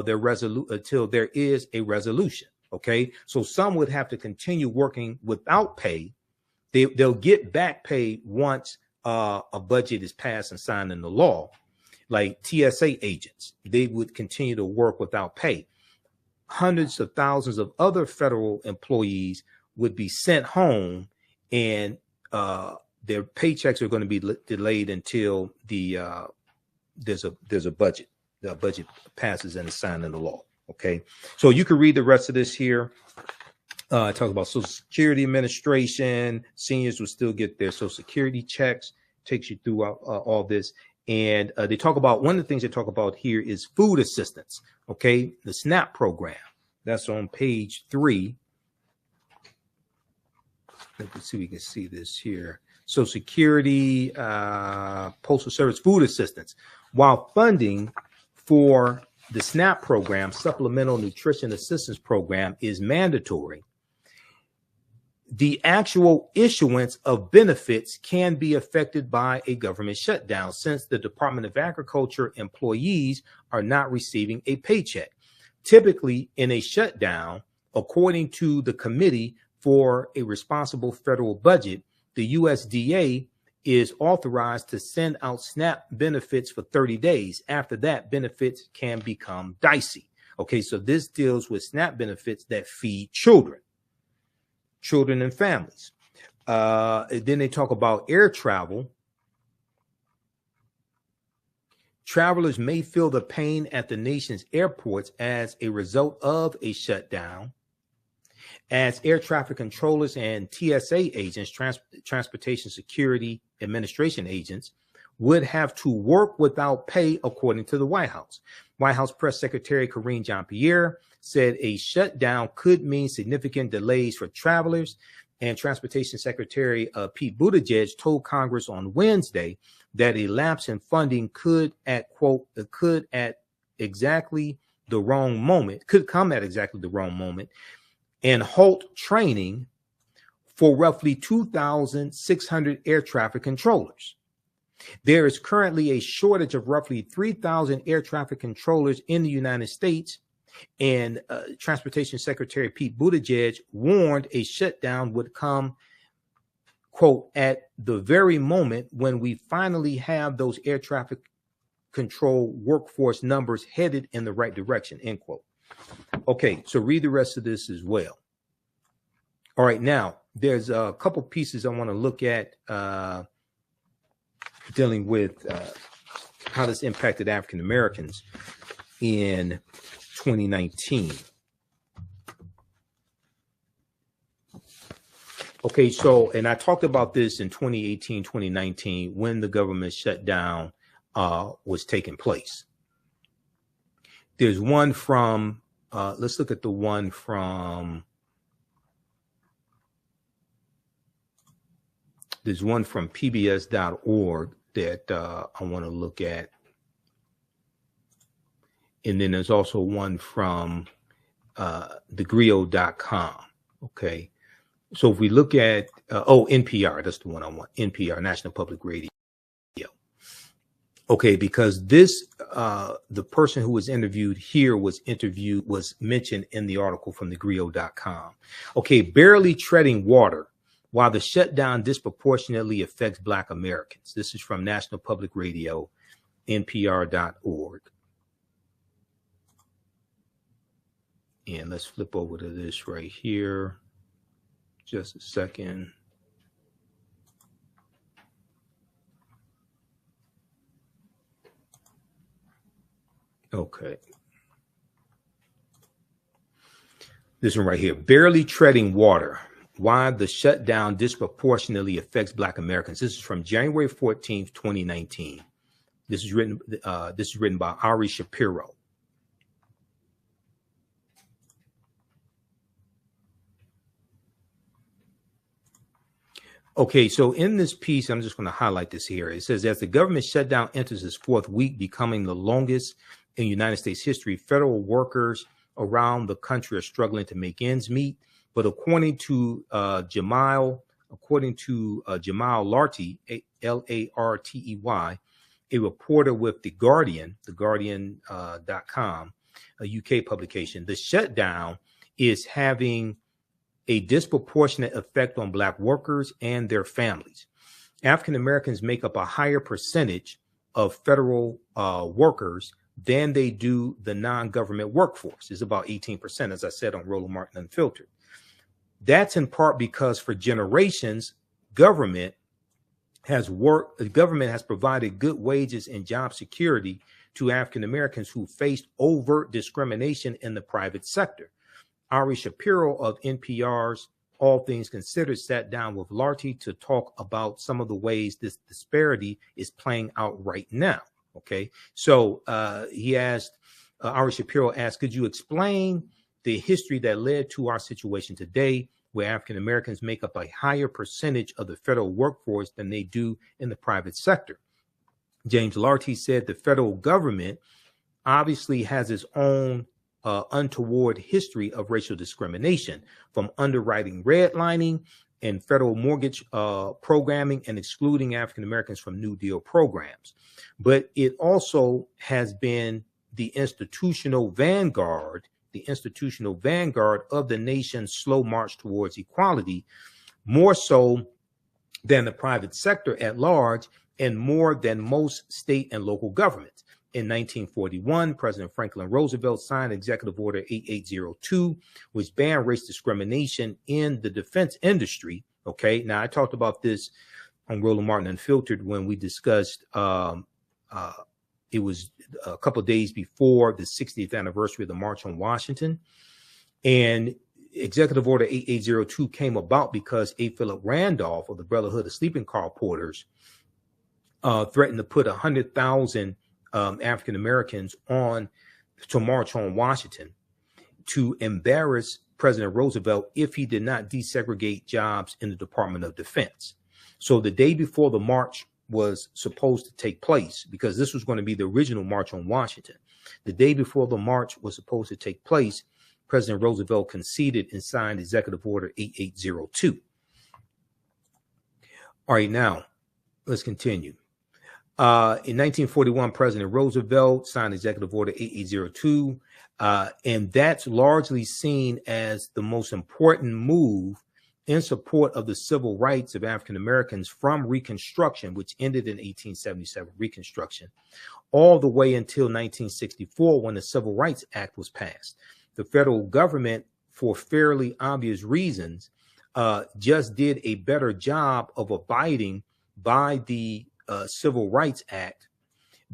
Speaker 1: there is a resolution. Okay, so some would have to continue working without pay. They'll get back pay once a budget is passed and signed into law. Like TSA agents, they would continue to work without pay. Hundreds of thousands of other federal employees would be sent home, and their paychecks are going to be delayed until there's a budget. The budget passes and is signed into law. Okay, so you can read the rest of this here. It talks about Social Security Administration. Seniors will still get their Social Security checks. Takes you through all this. And they talk about, one of the things they talk about here is food assistance. Okay, the SNAP program. That's on page 3. Let's see if we can see this here. Social Security, Postal Service food assistance. While funding for the SNAP program, Supplemental Nutrition Assistance Program, is mandatory, the actual issuance of benefits can be affected by a government shutdown, since the Department of Agriculture employees are not receiving a paycheck. Typically, in a shutdown, according to the Committee for a Responsible Federal Budget, the USDA is authorized to send out SNAP benefits for 30 days. After that, benefits can become dicey. Okay, so this deals with SNAP benefits that feed children and families. Then they talk about air travel. Travelers may feel the pain at the nation's airports as a result of a shutdown, as air traffic controllers and TSA agents, Transportation Security Administration agents, would have to work without pay, according to the White House. White House Press Secretary Karine Jean-Pierre said a shutdown could mean significant delays for travelers, and Transportation Secretary Pete Buttigieg told Congress on Wednesday that a lapse in funding could come at exactly the wrong moment, and halt training for roughly 2,600 air traffic controllers. There is currently a shortage of roughly 3,000 air traffic controllers in the United States, and Transportation Secretary Pete Buttigieg warned a shutdown would come, quote, at the very moment when we finally have those air traffic control workforce numbers headed in the right direction, end quote. Okay, so read the rest of this as well. All right, now there's a couple pieces I want to look at dealing with how this impacted African Americans in 2019. Okay, so, and I talked about this in 2018, 2019, when the government shutdown was taking place. There's one from, let's look at the one from, there's one from pbs.org that I want to look at. And then there's also one from thegrio.com. Okay. So if we look at, NPR, that's the one I want, NPR, National Public Radio. Okay, because this, the person who was interviewed here was mentioned in the article from thegrio.com. Okay, barely treading water while the shutdown disproportionately affects Black Americans. This is from National Public Radio, NPR.org. And let's flip over to this right here. Just a second. Okay. This one right here, barely treading water. Why the shutdown disproportionately affects Black Americans. This is from January 14th, 2019. This is written by Ari Shapiro. Okay, so in this piece, I'm just going to highlight this here. It says, as the government shutdown enters its fourth week, becoming the longest in United States history, federal workers around the country are struggling to make ends meet. But according to Jamal Lartey, Lartey, a reporter with The Guardian, theguardian.com, a UK publication, the shutdown is having a disproportionate effect on Black workers and their families. African Americans make up a higher percentage of federal workers than they do the non-government workforce. It's about 18%, as I said on Roland Martin Unfiltered. That's in part because for generations, government has provided good wages and job security to African Americans who faced overt discrimination in the private sector. Ari Shapiro of NPR's All Things Considered sat down with Lartey to talk about some of the ways this disparity is playing out right now. Okay, so Ari Shapiro asked, could you explain the history that led to our situation today, where African Americans make up a higher percentage of the federal workforce than they do in the private sector? James Lartey said the federal government obviously has its own untoward history of racial discrimination, from underwriting redlining and federal mortgage programming and excluding African Americans from New Deal programs. But it also has been the institutional vanguard of the nation's slow march towards equality, more so than the private sector at large and more than most state and local governments. In 1941, President Franklin Roosevelt signed Executive Order 8802, which banned race discrimination in the defense industry. Okay, now I talked about this on Roland Martin Unfiltered when we discussed, it was a couple of days before the 60th anniversary of the March on Washington. And Executive Order 8802 came about because A. Philip Randolph of the Brotherhood of Sleeping Car Porters threatened to put 100,000 African Americans on to march on Washington to embarrass President Roosevelt if he did not desegregate jobs in the Department of Defense. So the day before the march was supposed to take place, because this was going to be the original March on Washington, the day before the march was supposed to take place, President Roosevelt conceded and signed Executive Order 8802. All right, now let's continue. In 1941, President Roosevelt signed Executive Order 8802, and that's largely seen as the most important move in support of the civil rights of African Americans from Reconstruction, which ended in 1877, Reconstruction, all the way until 1964, when the Civil Rights Act was passed. The federal government, for fairly obvious reasons, just did a better job of abiding by the Civil Rights Act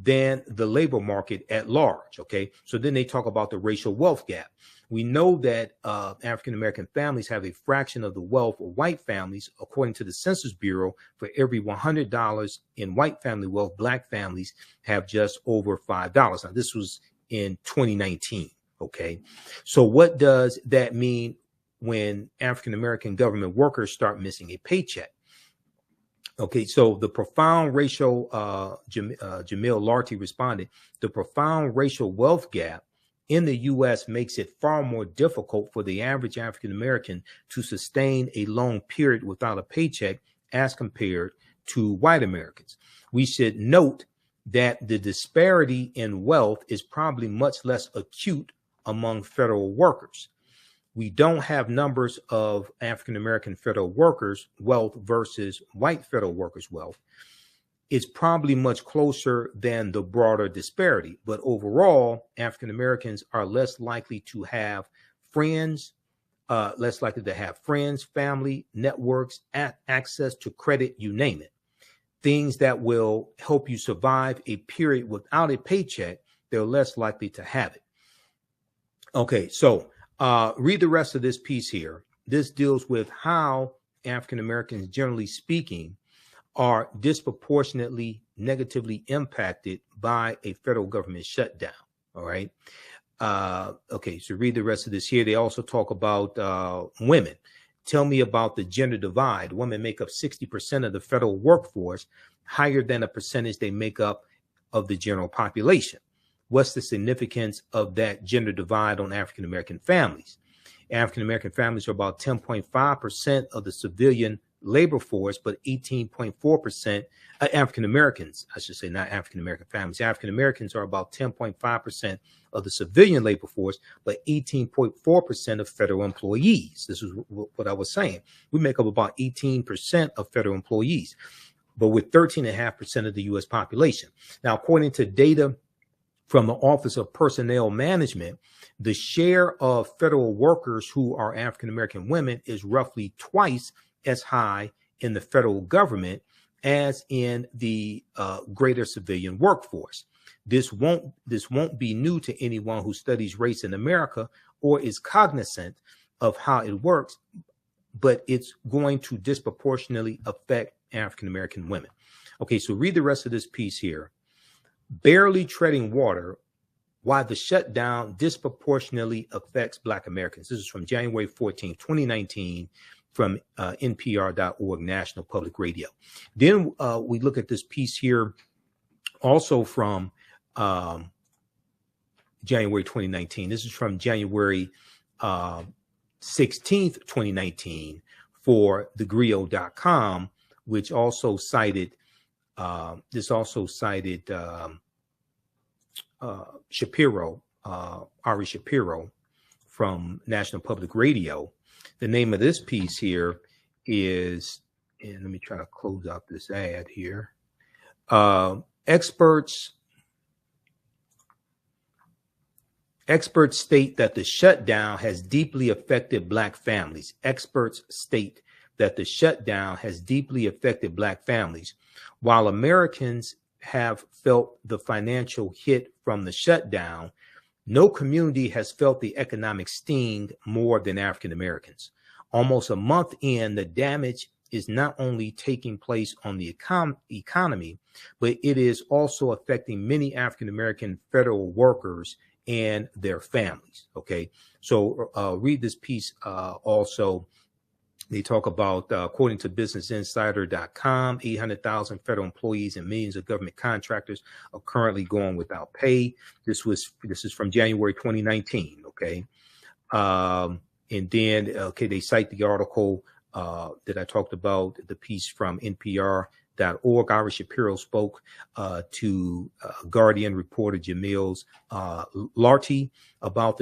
Speaker 1: than the labor market at large. Okay, so then they talk about the racial wealth gap. We know that African American families have a fraction of the wealth of white families. According to the Census Bureau, for every $100 in white family wealth, Black families have just over $5. Now, this was in 2019. Okay, so what does that mean when African American government workers start missing a paycheck? Okay, so the profound racial, Jamil Lartey responded, the profound racial wealth gap in the U.S. makes it far more difficult for the average African American to sustain a long period without a paycheck as compared to white Americans. We should note that the disparity in wealth is probably much less acute among federal workers. We don't have numbers of African American federal workers' wealth versus white federal workers' wealth. It's probably much closer than the broader disparity. But overall, African Americans are less likely to have friends, family, networks, access to credit, you name it. Things that will help you survive a period without a paycheck, they're less likely to have it. Okay, so read the rest of this piece here. This deals with how African Americans, generally speaking, are disproportionately negatively impacted by a federal government shutdown. All right. Okay, so read the rest of this here. They also talk about women. Tell me about the gender divide. Women make up 60% of the federal workforce, higher than a percentage they make up of the general population. What's the significance of that gender divide on African American families? African American families are about 10.5% of the civilian labor force, but 18.4% African Americans, I should say, not African American families. African Americans are about 10.5% of the civilian labor force, but 18.4% of federal employees. This is what I was saying. We make up about 18% of federal employees, but with 13.5% of the U.S. population. Now, according to data from the Office of Personnel Management, the share of federal workers who are African American women is roughly twice as high in the federal government as in the greater civilian workforce. This won't be new to anyone who studies race in America or is cognizant of how it works, but it's going to disproportionately affect African American women. Okay, so read the rest of this piece here. Barely treading water, why the shutdown disproportionately affects Black Americans. This is from January 14, 2019, from NPR.org, National Public Radio. Then we look at this piece here also from January 2019. This is from January 16th, 2019 for thegrio.com, which also cited Shapiro, Ari Shapiro from National Public Radio. The name of this piece here is, and let me try to close out this ad here. Experts state that the shutdown has deeply affected Black families. Experts state that the shutdown has deeply affected Black families. While Americans have felt the financial hit from the shutdown, no community has felt the economic sting more than African Americans. Almost a month in, the damage is not only taking place on the economy, but it is also affecting many African American federal workers and their families. Okay, so read this piece also. They talk about, according to BusinessInsider.com, 800,000 federal employees and millions of government contractors are currently going without pay. This is from January 2019. Okay, and then they cite the article that I talked about, the piece from NPR.org. Ari Shapiro spoke to Guardian reporter Jamil Larty about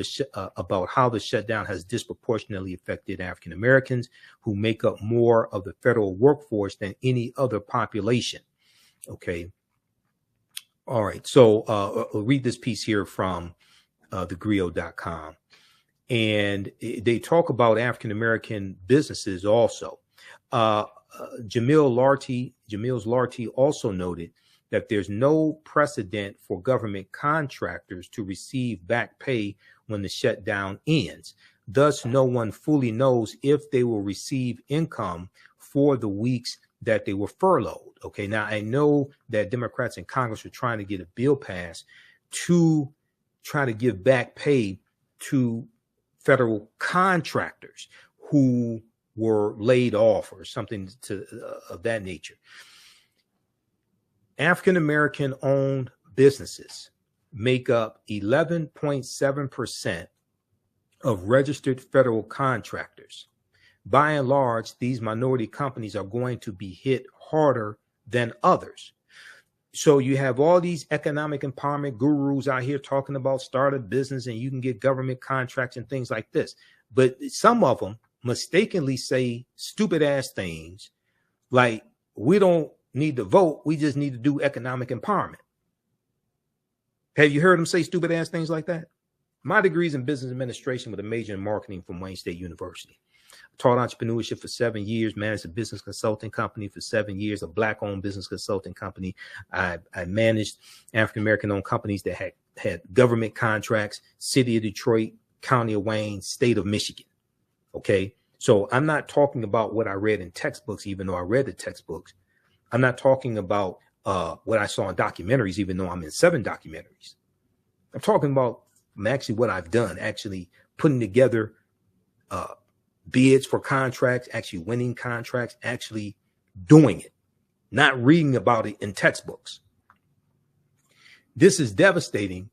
Speaker 1: how the shutdown has disproportionately affected African Americans, who make up more of the federal workforce than any other population. Okay. All right. So I'll read this piece here from thegrio.com. And they talk about African American businesses also. Jamil Larty also noted that there's no precedent for government contractors to receive back pay when the shutdown ends. Thus, no one fully knows if they will receive income for the weeks that they were furloughed. Okay, now I know that Democrats in Congress are trying to get a bill passed to try to give back pay to federal contractors who were laid off or something of that nature. African American owned businesses, make up 11.7% of registered federal contractors. By and large, these minority companies are going to be hit harder than others. So you have all these economic empowerment gurus out here talking about start a business and you can get government contracts and things like this. But some of them mistakenly say stupid ass things like, we don't need to vote, we just need to do economic empowerment. Have you heard them say stupid ass things like that? My degree is in business administration with a major in marketing from Wayne State University. Taught entrepreneurship for 7 years, managed a business consulting company for 7 years, a black-owned business consulting company. I managed African-American owned companies that had government contracts, city of Detroit, county of Wayne, state of Michigan. Okay. So I'm not talking about what I read in textbooks, even though I read the textbooks. I'm not talking about what I saw in documentaries, even though I'm in 7 documentaries. I'm talking about actually what I've done, actually putting together bids for contracts, actually winning contracts, actually doing it, not reading about it in textbooks. This is devastating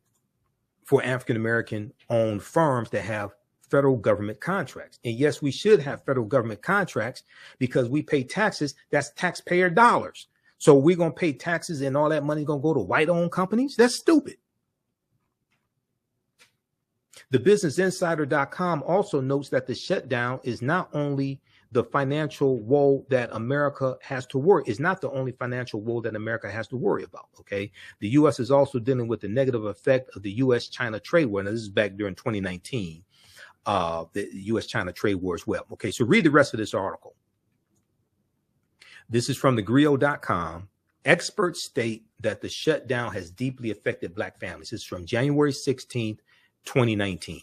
Speaker 1: for African-American owned firms that have federal government contracts. And yes, we should have federal government contracts because we pay taxes. That's taxpayer dollars. So we're going to pay taxes and all that money going to go to white-owned companies? That's stupid. TheBusinessInsider.com also notes that the shutdown is not only the financial woe that America has to worry. It's not the only financial woe that America has to worry about. Okay. The U.S. is also dealing with the negative effect of the U.S.-China trade war. Now, this is back during 2019, the U.S.-China trade war as well. Okay. So read the rest of this article. This is from thegrio.com. Experts state that the shutdown has deeply affected Black families. This is from January 16th, 2019.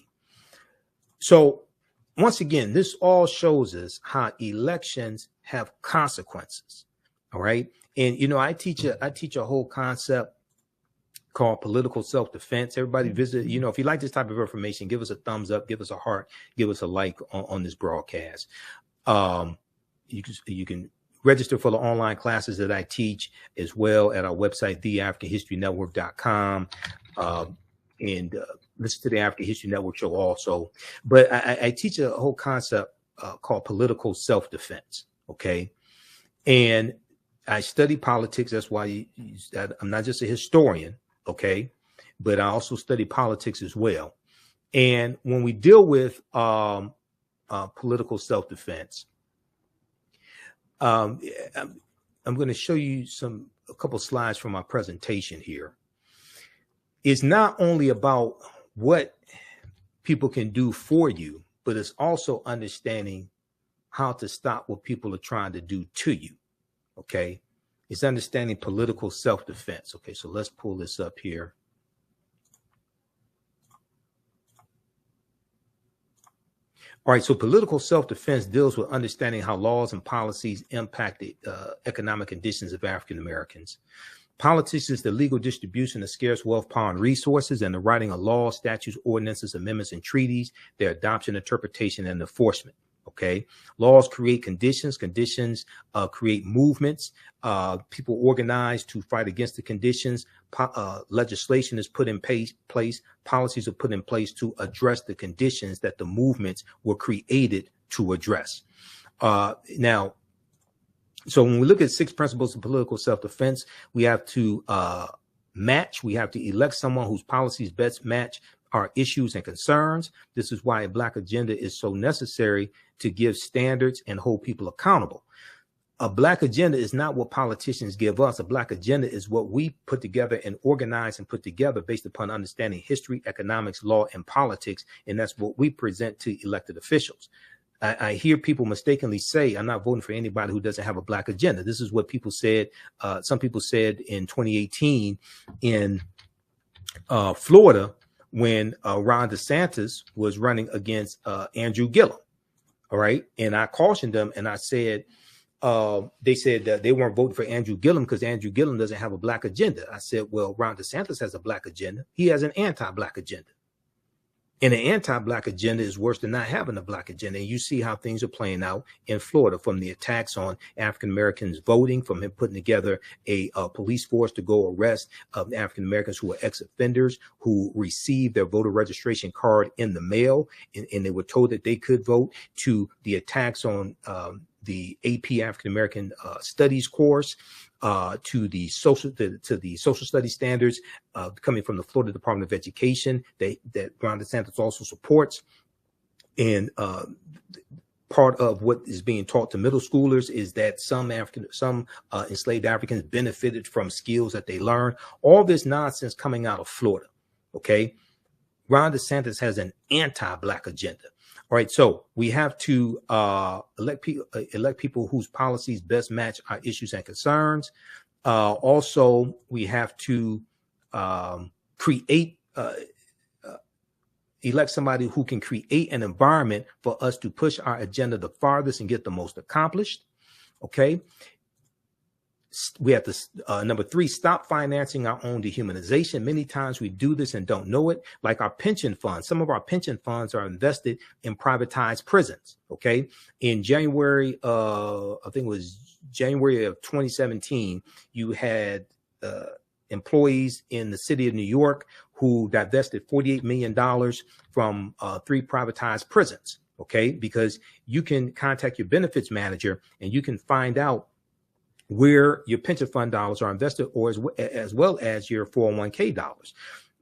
Speaker 1: So once again, this all shows us how elections have consequences. All right. And, you know, I teach a whole concept called political self-defense. Everybody visit, you know, if you like this type of information, give us a thumbs up, give us a heart, give us a like on this broadcast. You can register for the online classes that I teach as well at our website, TheAfricanHistoryNetwork.com. And listen to the African History Network show also. But I teach a whole concept called political self-defense. Okay. And I study politics. That's why I'm not just a historian. Okay. But I also study politics as well. And when we deal with political self-defense, I'm going to show you a couple slides from my presentation here. It's not only about what people can do for you, but it's also understanding how to stop what people are trying to do to you. Okay. It's understanding political self-defense. Okay. So let's pull this up here. All right. So political self-defense deals with understanding how laws and policies impact the economic conditions of African Americans. Politics is the legal distribution of scarce wealth, power, and resources, and the writing of laws, statutes, ordinances, amendments, and treaties, their adoption, interpretation, and enforcement. Okay. Laws create conditions. Conditions create movements. People organize to fight against the conditions. Legislation is put in place. Policies are put in place to address the conditions that the movements were created to address. Now, so when we look at 6 principles of political self-defense, we have to match. We have to elect someone whose policies best match our issues and concerns. This is why a Black agenda is so necessary to give standards and hold people accountable. A Black agenda is not what politicians give us. A Black agenda is what we put together and organize and put together based upon understanding history, economics, law, and politics. And that's what we present to elected officials. I hear people mistakenly say, I'm not voting for anybody who doesn't have a Black agenda. This is what people said. Some people said in 2018 in Florida when Ron DeSantis was running against Andrew Gillum. All right. And I cautioned them and I said, they said that they weren't voting for Andrew Gillum because Andrew Gillum doesn't have a Black agenda. I said, well, Ron DeSantis has a Black agenda. He has an anti-Black agenda. And an anti-black agenda is worse than not having a black agenda. And you see how things are playing out in Florida, from the attacks on African-Americans voting, from him putting together a police force to go arrest African-Americans who were ex-offenders who received their voter registration card in the mail, and they were told that they could vote, to the attacks on the AP African-American Studies course, to the social studies standards coming from the Florida Department of Education that Ron DeSantis also supports. And part of what is being taught to middle schoolers is that some enslaved Africans benefited from skills that they learned. All this nonsense coming out of Florida. Okay, Ron DeSantis has an anti-black agenda. All right, so we have to elect people whose policies best match our issues and concerns. Also, we have to elect somebody who can create an environment for us to push our agenda the farthest and get the most accomplished. Okay. We have to, number 3, stop financing our own dehumanization. Many times we do this and don't know it, like our pension funds. Some of our pension funds are invested in privatized prisons. Okay. In January, I think it was January of 2017, you had employees in the city of New York who divested $48 million from 3 privatized prisons. Okay. Because you can contact your benefits manager and you can find out where your pension fund dollars are invested, or as well as your 401k dollars.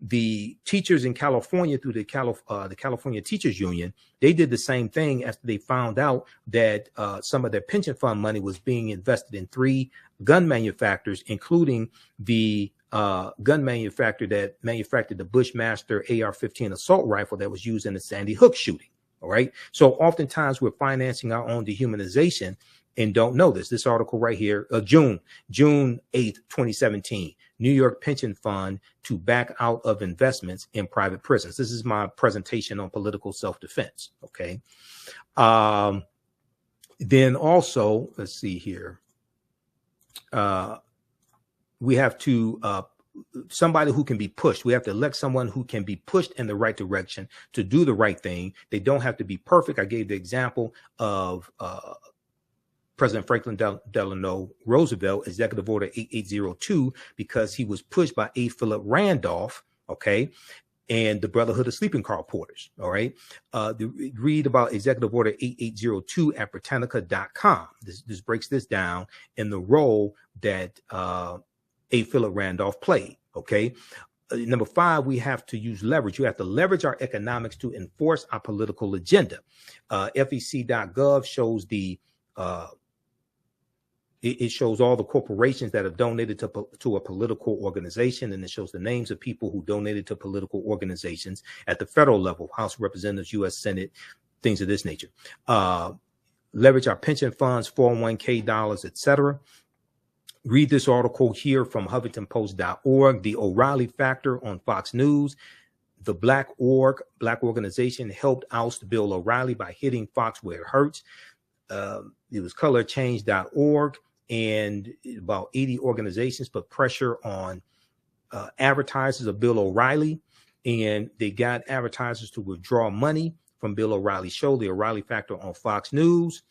Speaker 1: The teachers in California, through the California Teachers Union, they did the same thing after they found out that some of their pension fund money was being invested in 3 gun manufacturers, including the gun manufacturer that manufactured the Bushmaster AR-15 assault rifle that was used in the Sandy Hook shooting. All right. So oftentimes we're financing our own dehumanization and don't know this. This article right here, June 8th, 2017, New York pension fund to back out of investments in private prisons. This is my presentation on political self-defense. Okay. Then also, let's see here. We have to, somebody who can be pushed. We have to elect someone who can be pushed in the right direction to do the right thing. They don't have to be perfect. I gave the example of, President Franklin Delano Roosevelt, Executive Order 8802, because he was pushed by A. Philip Randolph, okay, and the Brotherhood of Sleeping Car Porters, all right? Read about Executive Order 8802 at Britannica.com. This breaks this down in the role that A. Philip Randolph played, okay? Number 5, we have to use leverage. You have to leverage our economics to enforce our political agenda. FEC.gov shows it shows all the corporations that have donated to a political organization, and it shows the names of people who donated to political organizations at the federal level, House of Representatives, U.S. Senate, things of this nature. Leverage our pension funds, 401k dollars, etc. Read this article here from HuffingtonPost.org, the O'Reilly Factor on Fox News. The Black organization helped oust Bill O'Reilly by hitting Fox where it hurts. It was colorchange.org, and about 80 organizations put pressure on advertisers of Bill O'Reilly, and they got advertisers to withdraw money from Bill O'Reilly's show, The O'Reilly Factor on Fox News,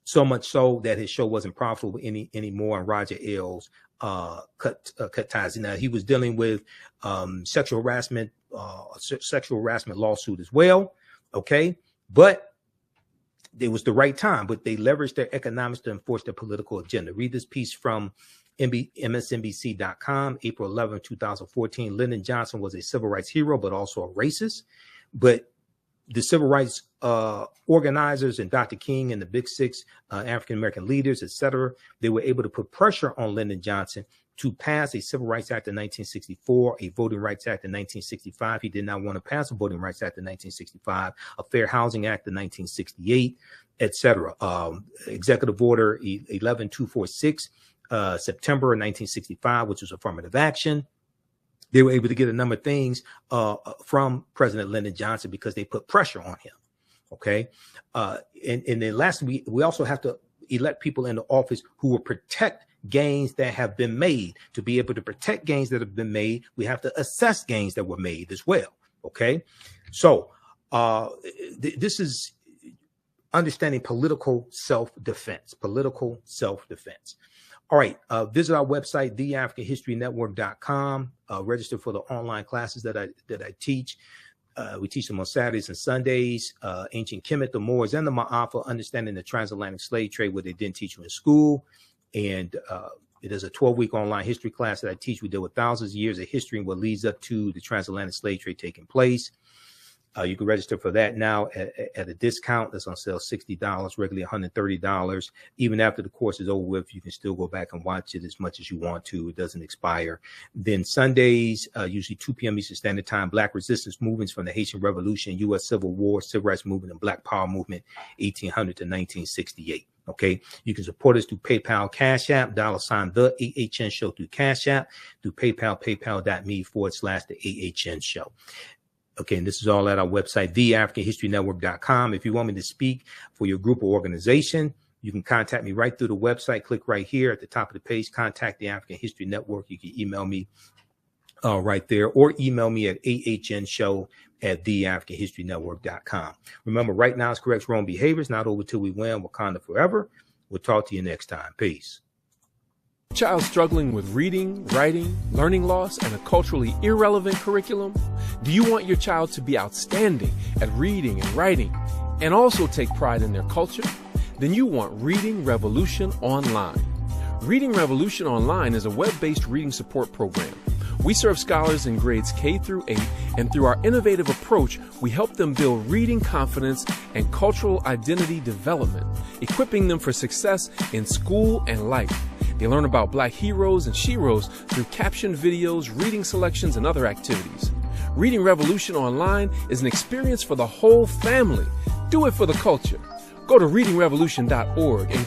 Speaker 1: so much so that his show wasn't profitable anymore, and Roger Ailes cut ties. Now, he was dealing with sexual harassment lawsuit as well, okay? But it was the right time, but they leveraged their economics to enforce their political agenda. Read this piece from MSNBC.com, April 11, 2014. Lyndon Johnson was a civil rights hero, but also a racist. But the civil rights organizers and Dr. King and the Big Six African-American leaders, etc., they were able to put pressure on Lyndon Johnson to pass a Civil Rights Act in 1964, a Voting Rights Act in 1965. He did not want to pass a Voting Rights Act in 1965, a Fair Housing Act in 1968, etc. Executive Order 11246, September 1965, which was affirmative action. They were able to get a number of things from President Lyndon Johnson because they put pressure on him. Okay. And then lastly, we also have to elect people into office who will protect gains that have been made. To be able to protect gains that have been made, we have to assess gains that were made as well. Okay, so this is understanding political self-defense. Political self-defense. All right, visit our website, TheAfricanHistoryNetwork.com. Register for the online classes that I teach. We teach them on Saturdays and Sundays. Ancient Kemet, the Moors, and the Ma'afa, understanding the transatlantic slave trade, what they didn't teach you in school. And it is a 12-week online history class that I teach. We deal with thousands of years of history and what leads up to the transatlantic slave trade taking place. You can register for that now at a discount. That's on sale $60, regularly $130. Even after the course is over with, you can still go back and watch it as much as you want to. It doesn't expire. Then Sundays, usually 2 p.m. Eastern Standard Time, Black resistance movements from the Haitian Revolution, U.S. Civil War, Civil Rights Movement, and Black Power Movement, 1800 to 1968. Okay, you can support us through PayPal, Cash App, $ the AHN Show through Cash App, through PayPal, paypal.me/the AHN Show. Okay, and this is all at our website, TheAfricanHistoryNetwork.com. If you want me to speak for your group or organization, you can contact me right through the website. Click right here at the top of the page, contact the African History Network. You can email me right there, or email me at ahnshow@TheAfricanHistoryNetwork.com. Remember, right now is correct wrong behaviors, not over till we win. Wakanda forever. We'll talk to you next time. Peace.
Speaker 9: Child struggling with reading, writing, learning loss, and a culturally irrelevant curriculum? Do you want your child to be outstanding at reading and writing and also take pride in their culture? Then you want Reading Revolution Online. Reading Revolution Online is a web-based reading support program. We serve scholars in grades K through 8, and through our innovative approach, we help them build reading confidence and cultural identity development, equipping them for success in school and life. They learn about Black heroes and sheroes through captioned videos, reading selections, and other activities. Reading Revolution Online is an experience for the whole family. Do it for the culture. Go to readingrevolution.org and